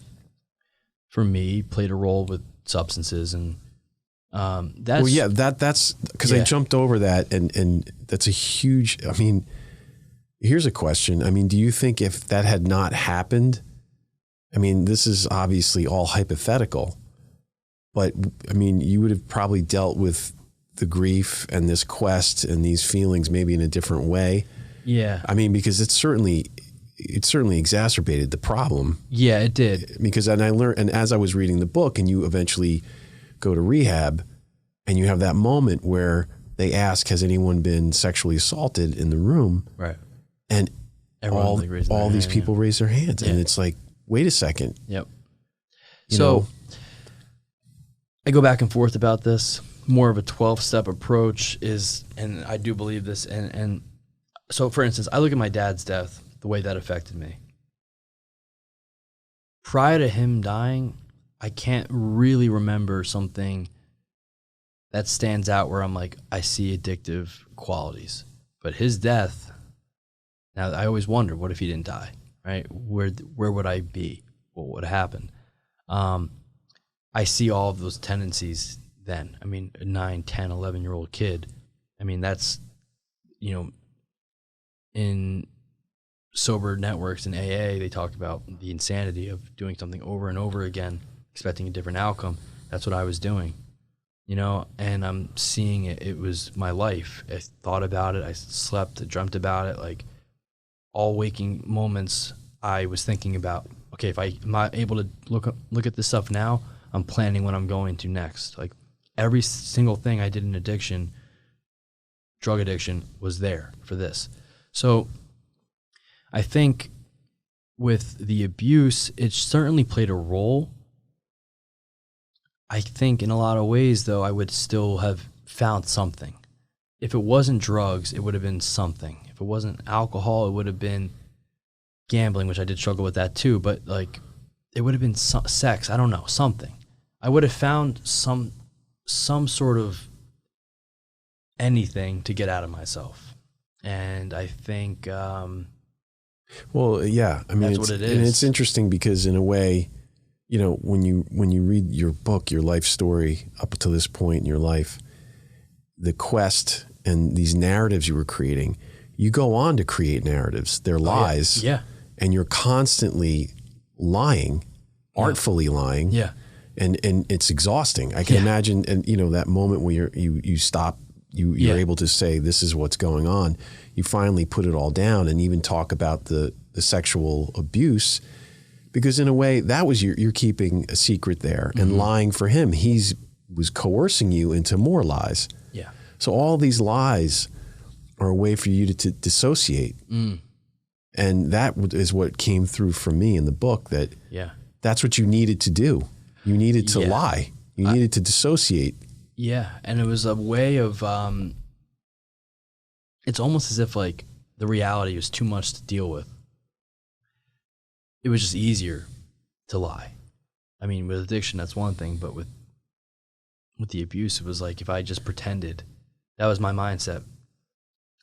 for me played a role with substances, and that's, well, yeah, that's because I jumped over that, and that's a huge, I mean, here's a question. I mean, do you think if that had not happened, I mean, this is obviously all hypothetical, but I mean, you would have probably dealt with the grief and this quest and these feelings maybe in a different way. Yeah. I mean, because it certainly exacerbated the problem. Yeah, it did. Because, and I learned, and as I was reading the book, and you eventually go to rehab, and you have that moment where they ask, has anyone been sexually assaulted in the room? Right. And everyone all these people raise their hands, and it's like, wait a second. Yep. You know? I go back and forth about this. More of a 12-step approach is, and I do believe this, and so for instance, I look at my dad's death, the way that affected me. Prior to him dying, I can't really remember something that stands out where I'm like, I see addictive qualities. But his death, now I always wonder, what if he didn't die, right? Where would I be? What would have happened? I see all of those tendencies then. I mean, a 9, 10, 11-year-old kid. I mean, that's, in sober networks in AA, they talk about the insanity of doing something over and over again, expecting a different outcome. That's what I was doing, and I'm seeing it. It was my life. I thought about it. I slept, I dreamt about it. Like, all waking moments, I was thinking about, okay, if I'm not able to look at this stuff now, I'm planning what I'm going to next. Like, every single thing I did in addiction, drug addiction, was there for this. So I think with the abuse, it certainly played a role. I think in a lot of ways, though, I would still have found something. If it wasn't drugs, it would have been something. If it wasn't alcohol, it would have been gambling, which I did struggle with that too. But like, it would have been sex. I don't know, something. I would have found some sort of anything to get out of myself. And I think Well, yeah. I mean, That's what it is. And it's interesting because in a way, you know, when you read your book, your life story up to this point in your life, the quest and these narratives you were creating, you go on to create narratives. They're lies. Yeah. And you're constantly lying, artfully lying. Yeah. And it's exhausting. I can imagine, and you know, that moment where you stop, you're able to say, this is what's going on. You finally put it all down and even talk about the sexual abuse, because in a way that was you're keeping a secret there and lying for him. Was coercing you into more lies. Yeah. So all these lies are a way for you to dissociate. And that is what came through for me in the book, that that's what you needed to do. You needed to lie. You needed to dissociate. Yeah. And it was a way of, it's almost as if like the reality was too much to deal with. It was just easier to lie. I mean, with addiction, that's one thing, but with the abuse, it was like, if I just pretended, that was my mindset.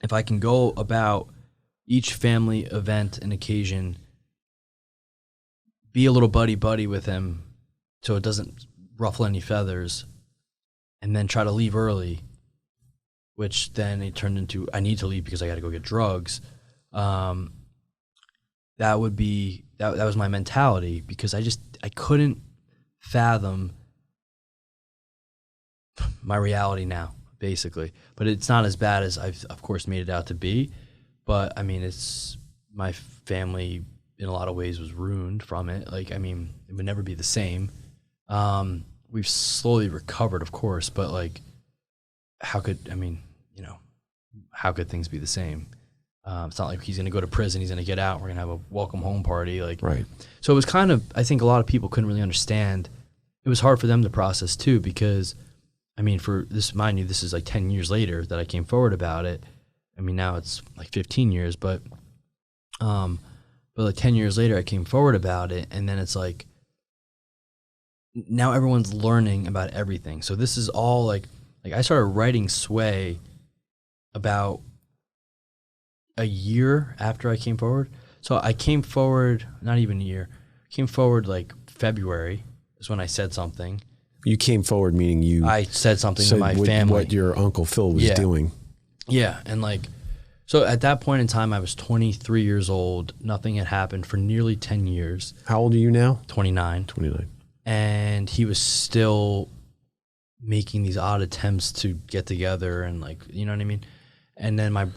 If I can go about each family event and occasion, be a little buddy with him so it doesn't ruffle any feathers, and then try to leave early, which then it turned into, I need to leave because I got to go get drugs. That was my mentality, because I couldn't fathom my reality now, basically. But it's not as bad as I've, of course, made it out to be. But I mean, my family in a lot of ways was ruined from it. Like, I mean, it would never be the same. We've slowly recovered, of course, but like, how could things be the same? It's not like he's going to go to prison, he's going to get out, we're going to have a welcome home party. Like, right. So it was kind of, I think a lot of people couldn't really understand. It was hard for them to process too, because I mean, for this, mind you, this is like 10 years later that I came forward about it. I mean, now it's like 15 years, but like 10 years later I came forward about it, and then it's like, now everyone's learning about everything. So this is all like I started writing Sway about a year after I came forward. So I came forward, not even a year, came forward like February is when I said something. You came forward meaning I said something to my family. What your Uncle Phil was doing. Yeah, and like, so at that point in time, I was 23 years old. Nothing had happened for nearly 10 years. How old are you now? 29. 29. And he was still making these odd attempts to get together, and like, you know what I mean? And then I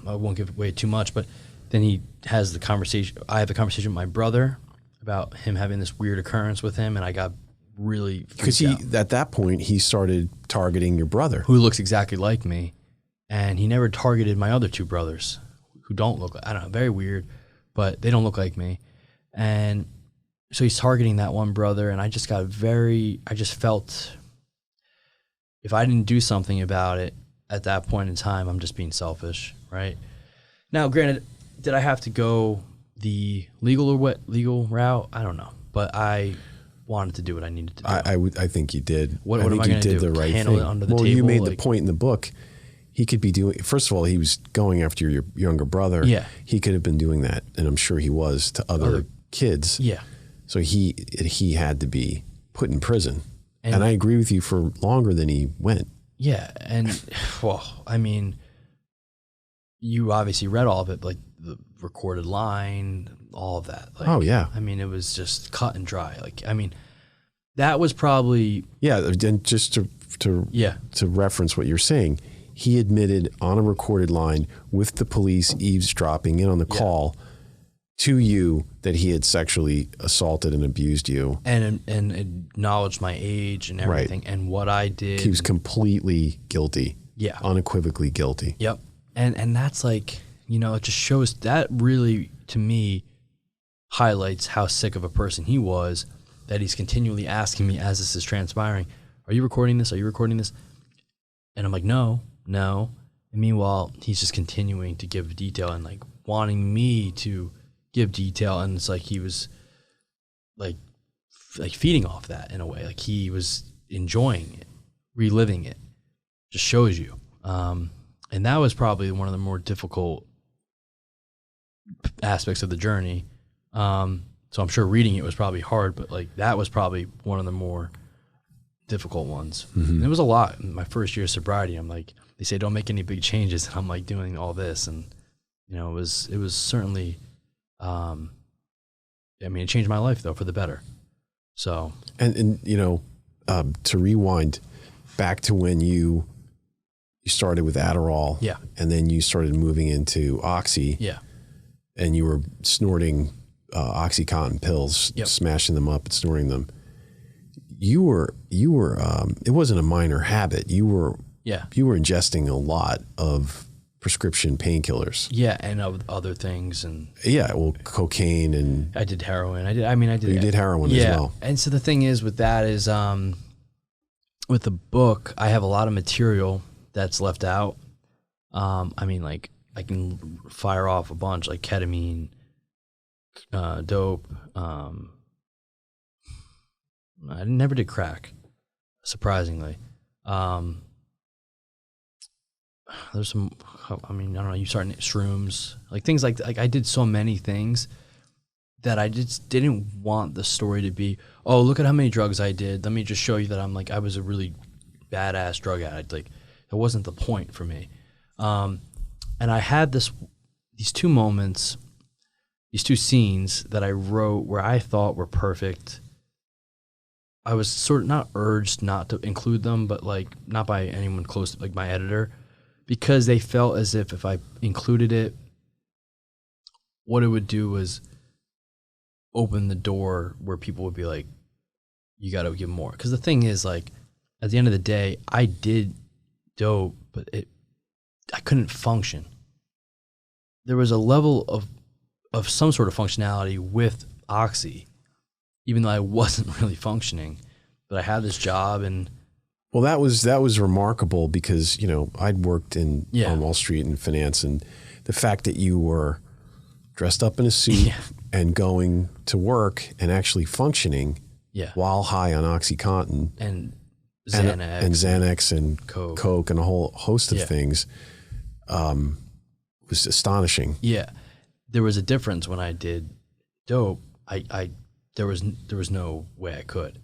won't give away too much, but then he has the conversation. I have a conversation with my brother about him having this weird occurrence with him, and I got really freaked out. Because at that point, he started targeting your brother, who looks exactly like me. And he never targeted my other two brothers, who don't look like, I don't know, very weird, but they don't look like me. And so he's targeting that one brother, and I just felt if I didn't do something about it at that point in time, I'm just being selfish, right? Now, granted, did I have to go the legal route? I don't know, but I wanted to do what I needed to do. I think you did. What I am think I going to do? The right Handle thing. it under the well, table? You made the point in the book. He could be doing, first of all, he was going after your younger brother. Yeah. He could have been doing that, and I'm sure he was, to other kids. Yeah. So he had to be put in prison. And I agree with you, for longer than he went. Yeah. And, well, I mean, you obviously read all of it, like the recorded line, all of that. Like, oh, yeah. I mean, it was just cut and dry. Like, I mean, that was probably. Yeah. And just to reference what you're saying, he admitted on a recorded line with the police eavesdropping in on the call to you that he had sexually assaulted and abused you. And acknowledged my age and everything and what I did. He was completely guilty. Yeah. Unequivocally guilty. Yep. And that's like, it just shows, that really, to me, highlights how sick of a person he was, that he's continually asking me as this is transpiring, are you recording this? Are you recording this? And I'm like, no. And meanwhile, he's just continuing to give detail and like wanting me to give detail. And it's like he was like feeding off that in a way. Like he was enjoying it, reliving it. Just shows you. And that was probably one of the more difficult aspects of the journey. So I'm sure reading it was probably hard, but like that was probably one of the more difficult ones. And it was a lot. In my first year of sobriety, I'm like, they say don't make any big changes, and I'm like doing all this, and you know, it was certainly, I mean, it changed my life though for the better. So and you know, to rewind back to when you started with Adderall, yeah, and then you started moving into Oxy, yeah, and you were snorting OxyContin pills, Yep. smashing them up and snorting them. You were it wasn't a minor habit. You were ingesting a lot of prescription painkillers. yeah, and other things, and Yeah, well, cocaine and I did heroin. I did you did heroin as well. And so the thing is with that is, with the book, I have a lot of material that's left out. I mean, like I can fire off a bunch, like ketamine, dope. I never did crack, surprisingly. There's some, I mean, I don't know, you start shrooms, like things like I did so many things that I just didn't want the story to be, oh, look at how many drugs I did. Let me just show you that I was a really badass drug addict. Like, it wasn't the point for me. And I had these two moments, these two scenes that I wrote where I thought were perfect. I was sort of not urged not to include them, but like not by anyone close to, like my editor, because they felt as if I included it, what it would do was open the door where people would be like, you got to give more. Because the thing is, like, at the end of the day, I did dope, but I couldn't function. There was a level of some sort of functionality with Oxy, even though I wasn't really functioning. But I had this job, and well, that was remarkable because, you know, I'd worked on Wall Street in finance, and the fact that you were dressed up in a suit and going to work and actually functioning while high on OxyContin and Xanax and Xanax and Coke and a whole host of things was astonishing. Yeah. There was a difference when I did dope. There was no way I could.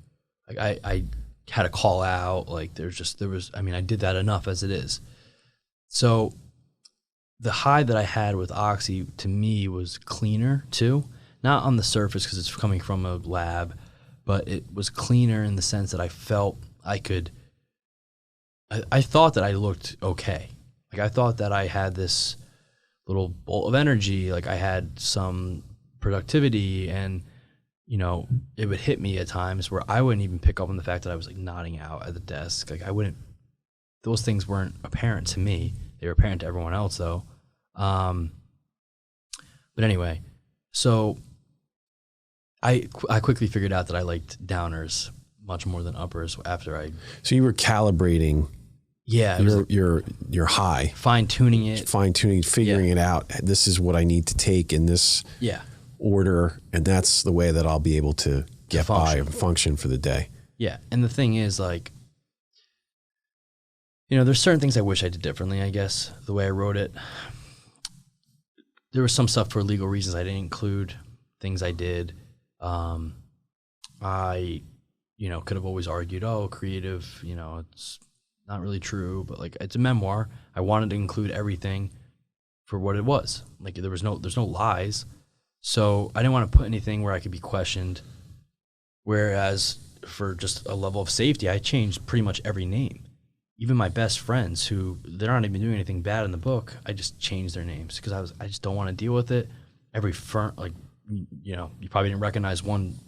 Like I had to call out, like I did that enough as it is. So the high that I had with Oxy to me was cleaner too. Not on the surface because it's coming from a lab, but it was cleaner in the sense that I felt I thought that I looked okay. Like I thought that I had this little bolt of energy, like I had some productivity, and you know, it would hit me at times where I wouldn't even pick up on the fact that I was like nodding out at the desk. Like those things weren't apparent to me. They were apparent to everyone else though. But anyway, so I quickly figured out that I liked downers much more than uppers after So you were calibrating. Yeah. Your high. Fine-tuning it. Figuring it out. This is what I need to take in this order, and that's the way that I'll be able to get by and function for the day. Yeah, and the thing is, like, you know, there's certain things I wish I did differently, I guess, the way I wrote it. There was some stuff for legal reasons I didn't include, things I did. I, you know, could have always argued, oh, creative, you know, it's not really true, but like it's a memoir. I wanted to include everything for what it was. Like there's no lies. So I didn't want to put anything where I could be questioned. Whereas for just a level of safety, I changed pretty much every name. Even my best friends who they're not even doing anything bad in the book, I just changed their names because I just don't want to deal with it. Every firm, like, you know, you probably didn't recognize one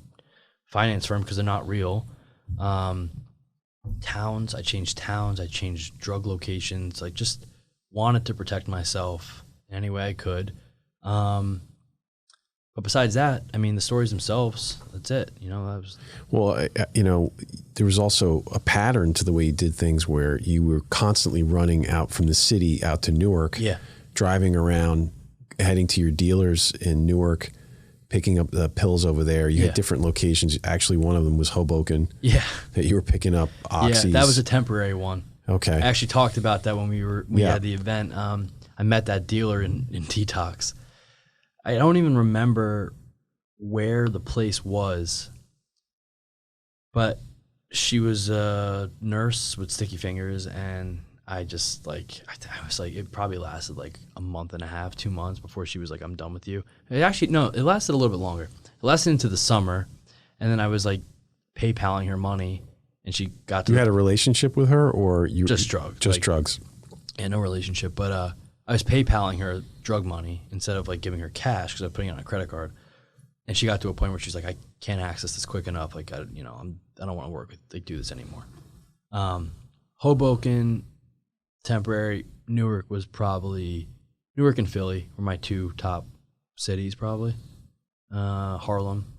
finance firm because they're not real. Towns, I changed drug locations. Like just wanted to protect myself any way I could. But besides that, I mean, the stories themselves, that's it. You know, that was. Well, you know, there was also a pattern to the way you did things where you were constantly running out from the city out to Newark, driving around, heading to your dealers in Newark, picking up the pills over there. You had different locations. Actually, one of them was Hoboken. Yeah. That you were picking up Oxys. Yeah, that was a temporary one. Okay. I actually talked about that when we had the event. I met that dealer in Detox. I don't even remember where the place was, but she was a nurse with sticky fingers, and I just like, I was like, it probably lasted like a month and a half, 2 months before she was like, I'm done with you. It actually, no, it lasted a little bit longer. It lasted into the summer, and then I was like PayPaling her money, and she got to. You had a relationship with her, or you just drugs? Just drugs. Yeah, no relationship, but I was PayPaling her drug money instead of like giving her cash because I was putting it on a credit card. And she got to a point where she's like, I can't access this quick enough. Like, I don't want to work with, like, do this anymore. Hoboken, temporary. Newark and Philly were my 2 top cities probably. Harlem,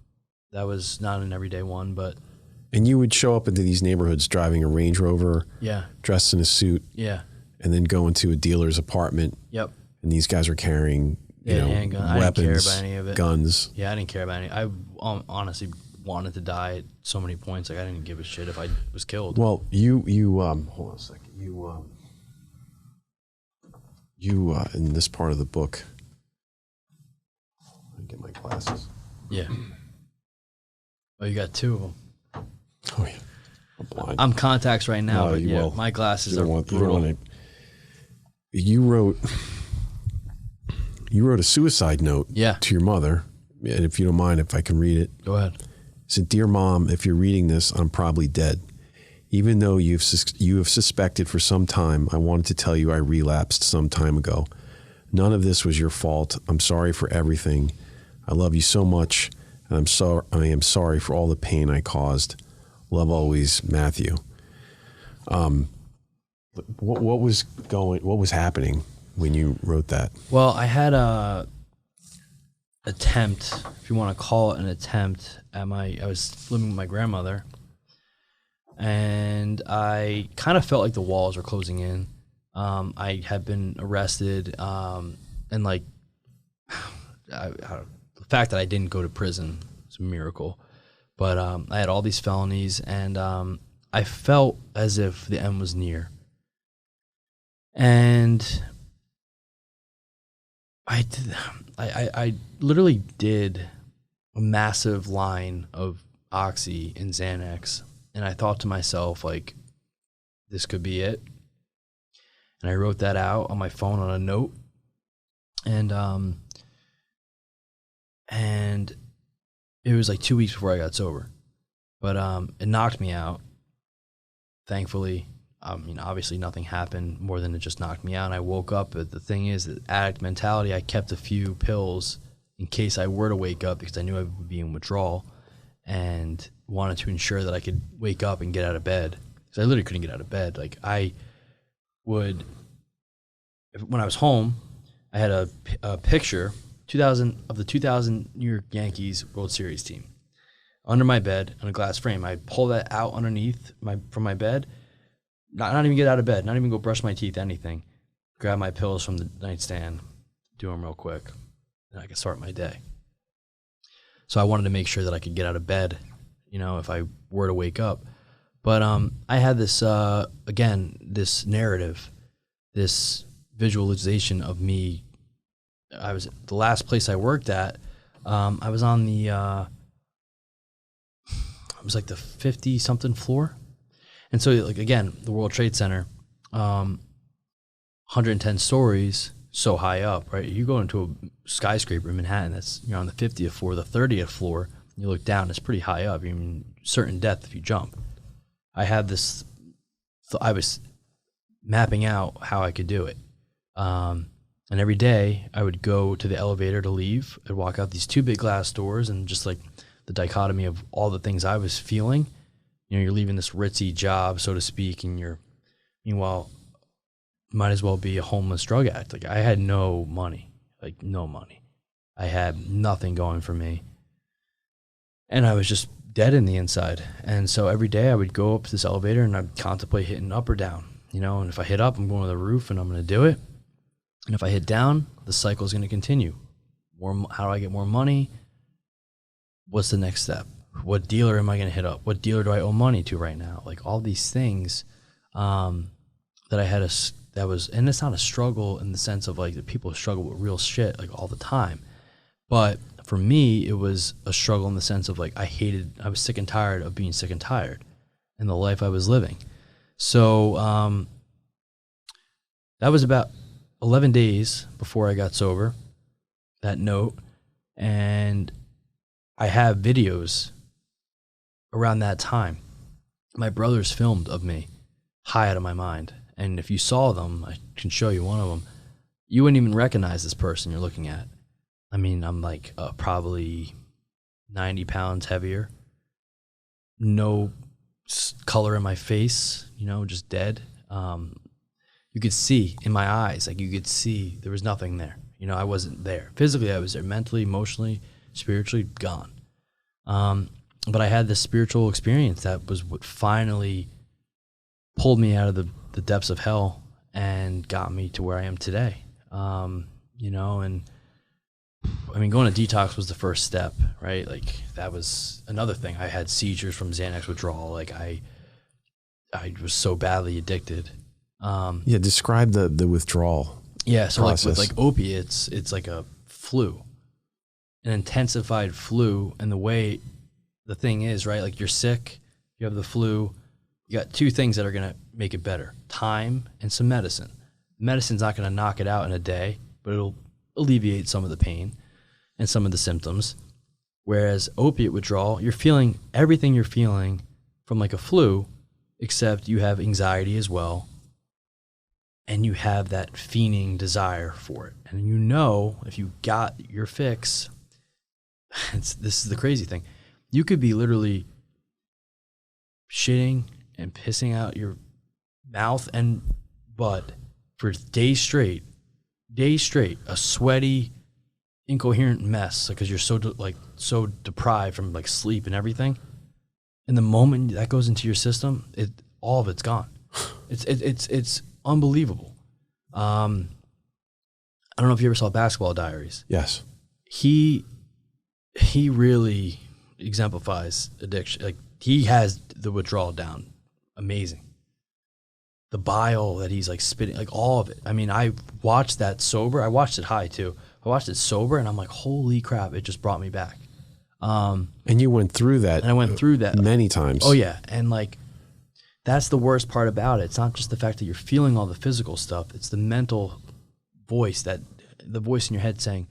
that was not an everyday one, but. And you would show up into these neighborhoods driving a Range Rover, dressed in a suit, and then go into a dealer's apartment. Yep. And these guys are carrying, handgun. weapons, I didn't care about any of it. Guns. Yeah, I didn't care about any. I honestly wanted to die at so many points. Like, I didn't give a shit if I was killed. Well, you hold on a second. You in this part of the book. Let me get my glasses. Yeah. Oh, you got 2 of them. Oh yeah. I'm blind. I'm contacts right now, No, but you will. my glasses are You brutal. You wrote a suicide note to your mother, and if you don't mind, if I can read it. Go ahead. It said, "Dear Mom, if you're reading this, I'm probably dead. Even though you have suspected for some time, I wanted to tell you I relapsed some time ago. None of this was your fault. I'm sorry for everything. I love you so much, and I am sorry for all the pain I caused. Love always, Matthew." What was happening when you wrote that? Well, I had a attempt, if you want to call it an attempt, I was living with my grandmother, and I kind of felt like the walls were closing in. I had been arrested, and like the fact that I didn't go to prison is a miracle. But I had all these felonies, and I felt as if the end was near. And I literally did a massive line of Oxy and Xanax, and I thought to myself, like, this could be it. And I wrote that out on my phone on a note, and it was like 2 weeks before I got sober, but it knocked me out. Thankfully, I mean, obviously nothing happened more than it just knocked me out. And I woke up, but the thing is, the addict mentality, I kept a few pills in case I were to wake up, because I knew I would be in withdrawal, and wanted to ensure that I could wake up and get out of bed, because I literally couldn't get out of bed. Like, I would, when I was home, I had a picture, 2000 of the 2000 New York Yankees World Series team under my bed on a glass frame. I pull that out underneath from my bed, not even get out of bed, not even go brush my teeth, anything. Grab my pills from the nightstand, do them real quick, and I could start my day. So I wanted to make sure that I could get out of bed, if I were to wake up. But I had this, again, this narrative, this visualization of me. I was at the last place I worked at. I was on the, it was like the 50-something floor. And so, like, again, the World Trade Center, 110 stories, so high up, right? You go into a skyscraper in Manhattan, you're on the 50th floor, the 30th floor, you look down, it's pretty high up. You're in certain depth if you jump. I had this, I was mapping out how I could do it. And every day I would go to the elevator to leave. I'd walk out these 2 big glass doors, and just like the dichotomy of all the things I was feeling. You're leaving this ritzy job, so to speak, and meanwhile, might as well be a homeless drug addict. Like, I had no money, I had nothing going for me. And I was just dead in the inside. And so every day I would go up to this elevator and I'd contemplate hitting up or down, and if I hit up, I'm going to the roof and I'm going to do it. And if I hit down, the cycle is going to continue. How do I get more money? What's the next step? What dealer am I going to hit up? What dealer do I owe money to right now? Like, all these things that I had and it's not a struggle in the sense of like that people struggle with real shit like all the time, But for me, it was a struggle in the sense of like I was sick and tired of being sick and tired in the life I was living. So that was about 11 days before I got sober, that note. And I have videos around that time. My brothers filmed of me high out of my mind. And if you saw them, I can show you one of them. You wouldn't even recognize this person you're looking at. I mean, I'm like probably 90 pounds heavier. No color in my face, just dead. You could see in my eyes, like you could see there was nothing there. I wasn't there. Physically, I was there. Mentally, emotionally, spiritually, gone. But I had this spiritual experience that was what finally pulled me out of the depths of hell and got me to where I am today. And I mean, going to detox was the first step, right? Like that was another thing. I had seizures from Xanax withdrawal. Like I was so badly addicted. Describe the withdrawal. Yeah, so process. like with opiates, it's like a flu, an intensified flu. And the thing is, right, like you're sick, you have the flu, you got two things that are going to make it better: time and some medicine. Medicine's not going to knock it out in a day, but it'll alleviate some of the pain and some of the symptoms. Whereas opiate withdrawal, you're feeling everything you're feeling from like a flu, except you have anxiety as well. And you have that fiending desire for it. And if you got your fix, this is the crazy thing. You could be literally shitting and pissing out your mouth and butt for days straight, a sweaty, incoherent mess because you're so deprived from like sleep and everything. And the moment that goes into your system, all of it's gone. It's unbelievable. I don't know if you ever saw Basketball Diaries. Yes. He really exemplifies addiction. Like he has the withdrawal down. Amazing. The bile that he's like spitting, like all of it. I mean, I watched that sober. I watched it high too. I watched it sober and I'm like, holy crap, it just brought me back. And you went through that. And I went through that many times. Oh yeah. And like, that's the worst part about it. It's not just the fact that you're feeling all the physical stuff. It's the mental voice, the voice in your head saying,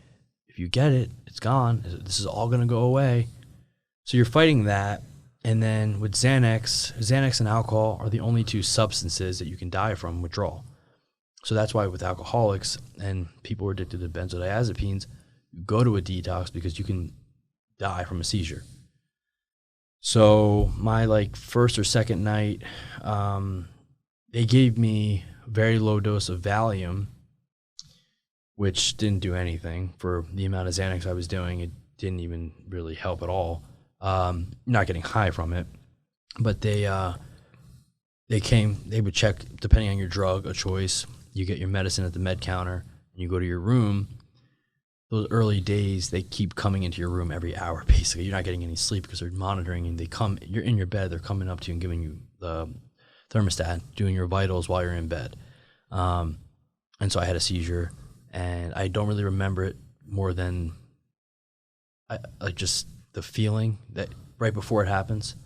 if you get it, it's gone. This is all going to go away. So you're fighting that. And then with Xanax and alcohol are the only two substances that you can die from withdrawal. So that's why with alcoholics and people who are addicted to benzodiazepines, you go to a detox because you can die from a seizure. So my like first or second night, they gave me a very low dose of Valium, which didn't do anything for the amount of Xanax I was doing. It didn't even really help at all. Not getting high from it, but they would check depending on your drug of choice. You get your medicine at the med counter and you go to your room. Those early days, they keep coming into your room every hour, basically. You're not getting any sleep because they're monitoring and you're in your bed, they're coming up to you and giving you the thermostat, doing your vitals while you're in bed. And so I had a seizure and I don't really remember it more than just the feeling that right before it happens.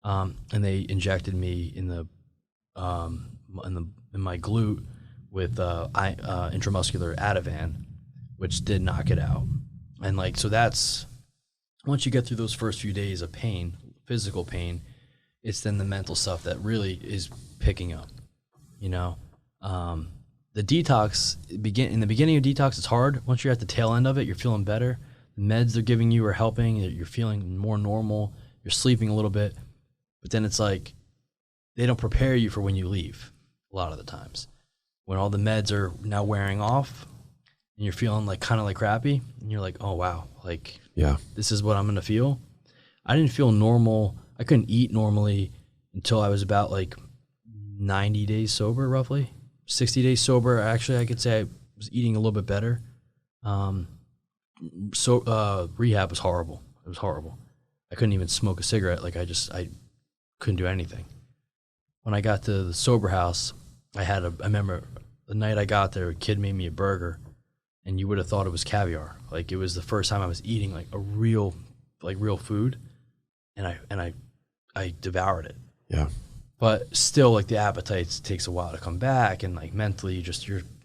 And they injected me in my glute with intramuscular Ativan, which did knock it out. And like, so that's, once you get through those first few days of pain, physical pain, it's then the mental stuff that really is picking up, the detox in the beginning of detox, it's hard. Once you're at the tail end of it, you're feeling better. The meds they're giving you are helping. You're feeling more normal. You're sleeping a little bit, but then it's like, they don't prepare you for when you leave a lot of the times. When all the meds are now wearing off, and you're feeling like kind of like crappy, and you're like, oh wow, like this is what I'm gonna feel. I didn't feel normal. I couldn't eat normally until I was about like 90 days sober, roughly 60 days sober. Actually, I could say I was eating a little bit better. Rehab was horrible. It was horrible. I couldn't even smoke a cigarette. Like I couldn't do anything. When I got to the sober house, I remember the night I got there, a kid made me a burger. and you would have thought it was caviar. Like, it was the first time I was eating like a real food, and I devoured it. Yeah. But still, like, the appetite takes a while to come back, and like mentally,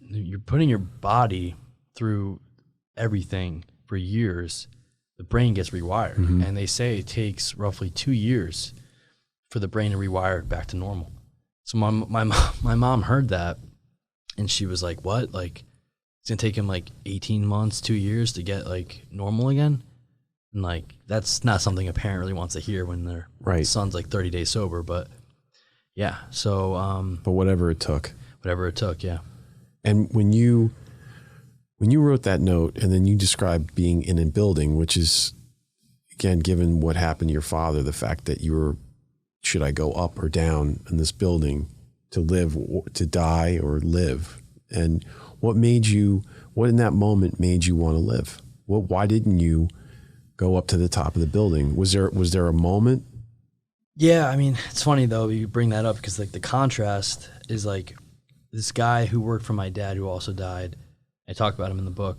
you're putting your body through everything for years. The brain gets rewired, and they say it takes roughly 2 years for the brain to rewire back to normal. So my mom heard that, and she was like, "What? Like, it's gonna take him like 18 months, 2 years to get like normal again?" And like, that's not something a parent really wants to hear when their son's like 30 days sober. But yeah, so but whatever it took, yeah. And when you wrote that note, and then you described being in a building, which is, again, given what happened to your father, the fact that you were, should I go up or down in this building to live, to die or live? And what in that moment made you want to live? Why didn't you go up to the top of the building? Was there a moment? Yeah, I mean, it's funny though you bring that up, because like the contrast is like this guy who worked for my dad, who also died. I talk about him in the book.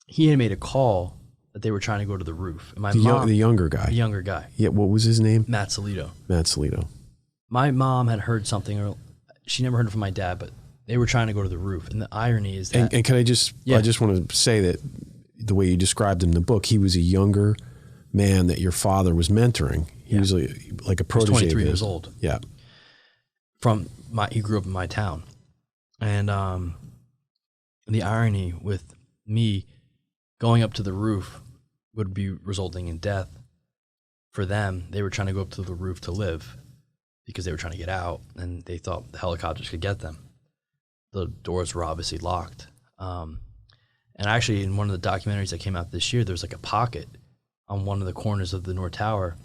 He had made a call that they were trying to go to the roof. And The younger guy. The younger guy. Yeah, what was his name? Matt Salito. My My mom had heard something, or she never heard it from my dad, but they were trying to go to the roof. And the irony is that... And can I just want to say that the way you described him in the book, he was a younger man that your father was mentoring. He was like a protege. He was 23 years old. Yeah. He grew up in my town. And the irony with me going up to the roof would be resulting in death. For them, they were trying to go up to the roof to live, because they were trying to get out, and they thought the helicopters could get them. The doors were obviously locked. And actually, in one of the documentaries that came out this year, there was like a pocket on one of the corners of the North Tower.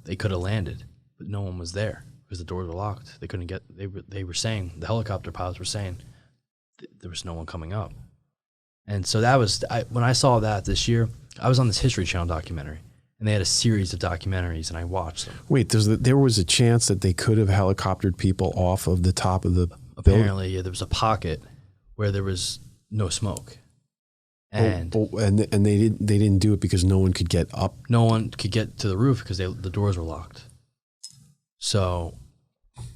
They could have landed, but no one was there because the doors were locked. They couldn't get. They were saying, the helicopter pilots were saying, there was no one coming up. And so that was when I saw that this year. I was on this History Channel documentary, and they had a series of documentaries, and I watched them. Wait, there was a chance that they could have helicoptered people off of the top of the building? Apparently, yeah, there was a pocket where there was no smoke. And and they didn't do it because no one could get up. No one could get to the roof because the doors were locked. So,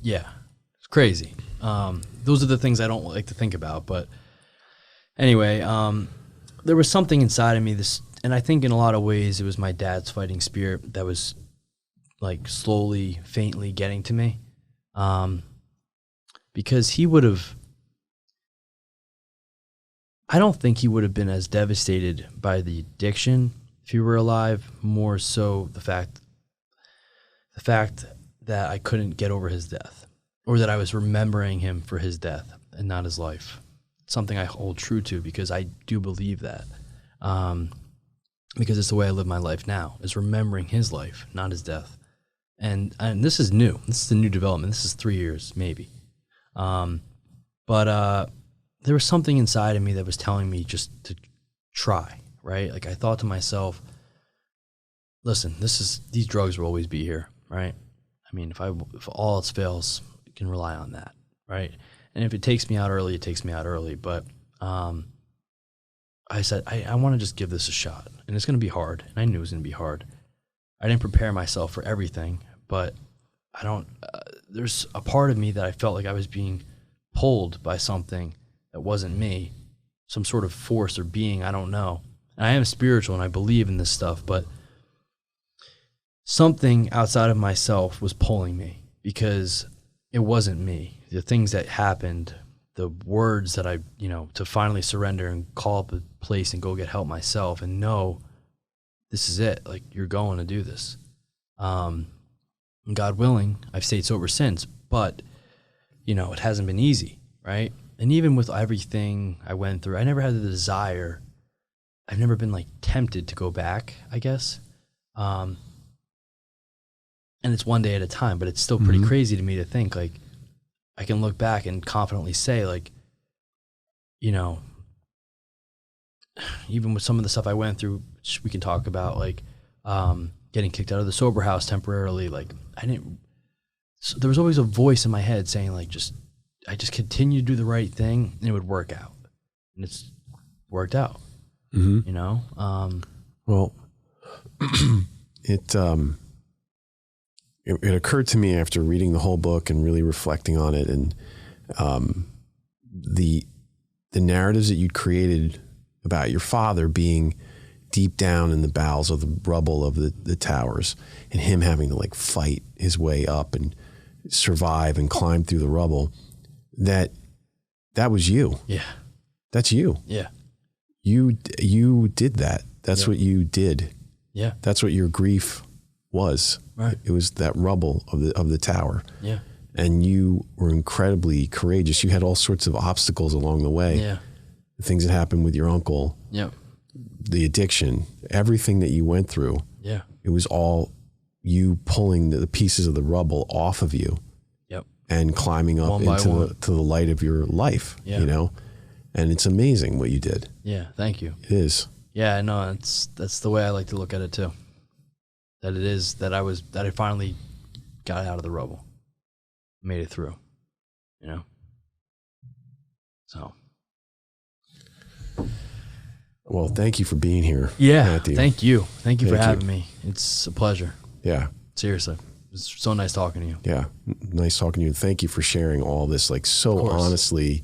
yeah, it's crazy. Those are the things I don't like to think about. But anyway, there was something inside of me, and I think in a lot of ways it was my dad's fighting spirit that was like slowly, faintly getting to me. Because he would have, I don't think he would have been as devastated by the addiction if he were alive, more so the fact that I couldn't get over his death, or that I was remembering him for his death and not his life. It's something I hold true to, because I do believe that. Because it's the way I live my life now, is remembering his life, not his death. And this is new. This is a new development. This is 3 years, maybe. But there was something inside of me that was telling me just to try, right? Like, I thought to myself, listen, these drugs will always be here, right? I mean, if all else fails, you can rely on that, right? And if it takes me out early, it takes me out early. But I said, I want to just give this a shot. And it's going to be hard. And I knew it was going to be hard. I didn't prepare myself for everything, but there's a part of me that I felt like I was being pulled by something that wasn't me, some sort of force or being, I don't know. And I am spiritual and I believe in this stuff, but something outside of myself was pulling me, because it wasn't me. The things that happened, the words that I, to finally surrender and call up a place and go get help myself and know this is it. Like, you're going to do this. And God willing, I've stayed sober since, but it hasn't been easy, right? And even with everything I went through, I never had the desire. I've never been like tempted to go back, I guess. And it's one day at a time, but it's still pretty crazy to me to think like I can look back and confidently say, like, even with some of the stuff I went through, which we can talk about, like getting kicked out of the sober house temporarily, like there was always a voice in my head saying, like, I just continue to do the right thing and it would work out. And it's worked out. Mm-hmm. You know, Well, it occurred to me after reading the whole book and really reflecting on it, and the narratives that you'd created about your father being deep down in the bowels of the rubble of the towers, and him having to like fight his way up and survive and climb through the rubble, that was you. Yeah. That's you. Yeah. You did that. That's what you did. Yeah. That's what your grief was. Right. It was that rubble of the tower. Yeah. And you were incredibly courageous. You had all sorts of obstacles along the way. Yeah. The things that happened with your uncle. Yep. The addiction, everything that you went through. Yeah. It was all you pulling the pieces of the rubble off of you. Yep. And climbing up into the light of your life. Yeah. You know? And it's amazing what you did. Yeah. Thank you. It is. Yeah, I know. That's the way I like to look at it too. That it is that I finally got out of the rubble, made it through, you know. So. Well, thank you for being here. Yeah, Matthew. thank you for Thank having you. me. It's a pleasure. Yeah. Seriously, it's so nice talking to you. Yeah. Nice talking to you. Thank you for sharing all this, like so honestly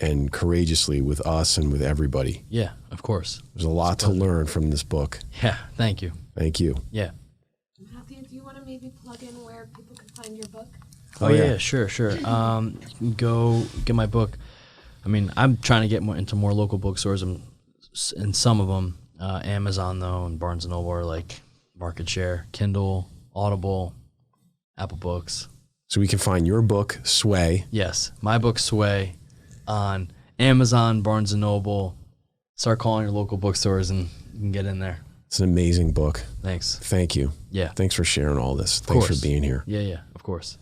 and courageously with us and with everybody. Yeah, of course. There's a lot to learn from this book. Yeah, thank you. Thank you. Yeah. Matthew, do you want to maybe plug in where people can find your book? Oh yeah, sure. You can go get my book. I mean, I'm trying to get into more local bookstores, and in some of them, Amazon though, and Barnes and Noble are like market share. Kindle, Audible, Apple Books. So we can find your book, Sway. Yes, my book Sway on Amazon, Barnes and Noble. Start calling your local bookstores, and you can get in there. It's an amazing book. Thanks. Thank you. Yeah. Thanks for sharing all this. Thanks for being here. Yeah, of course.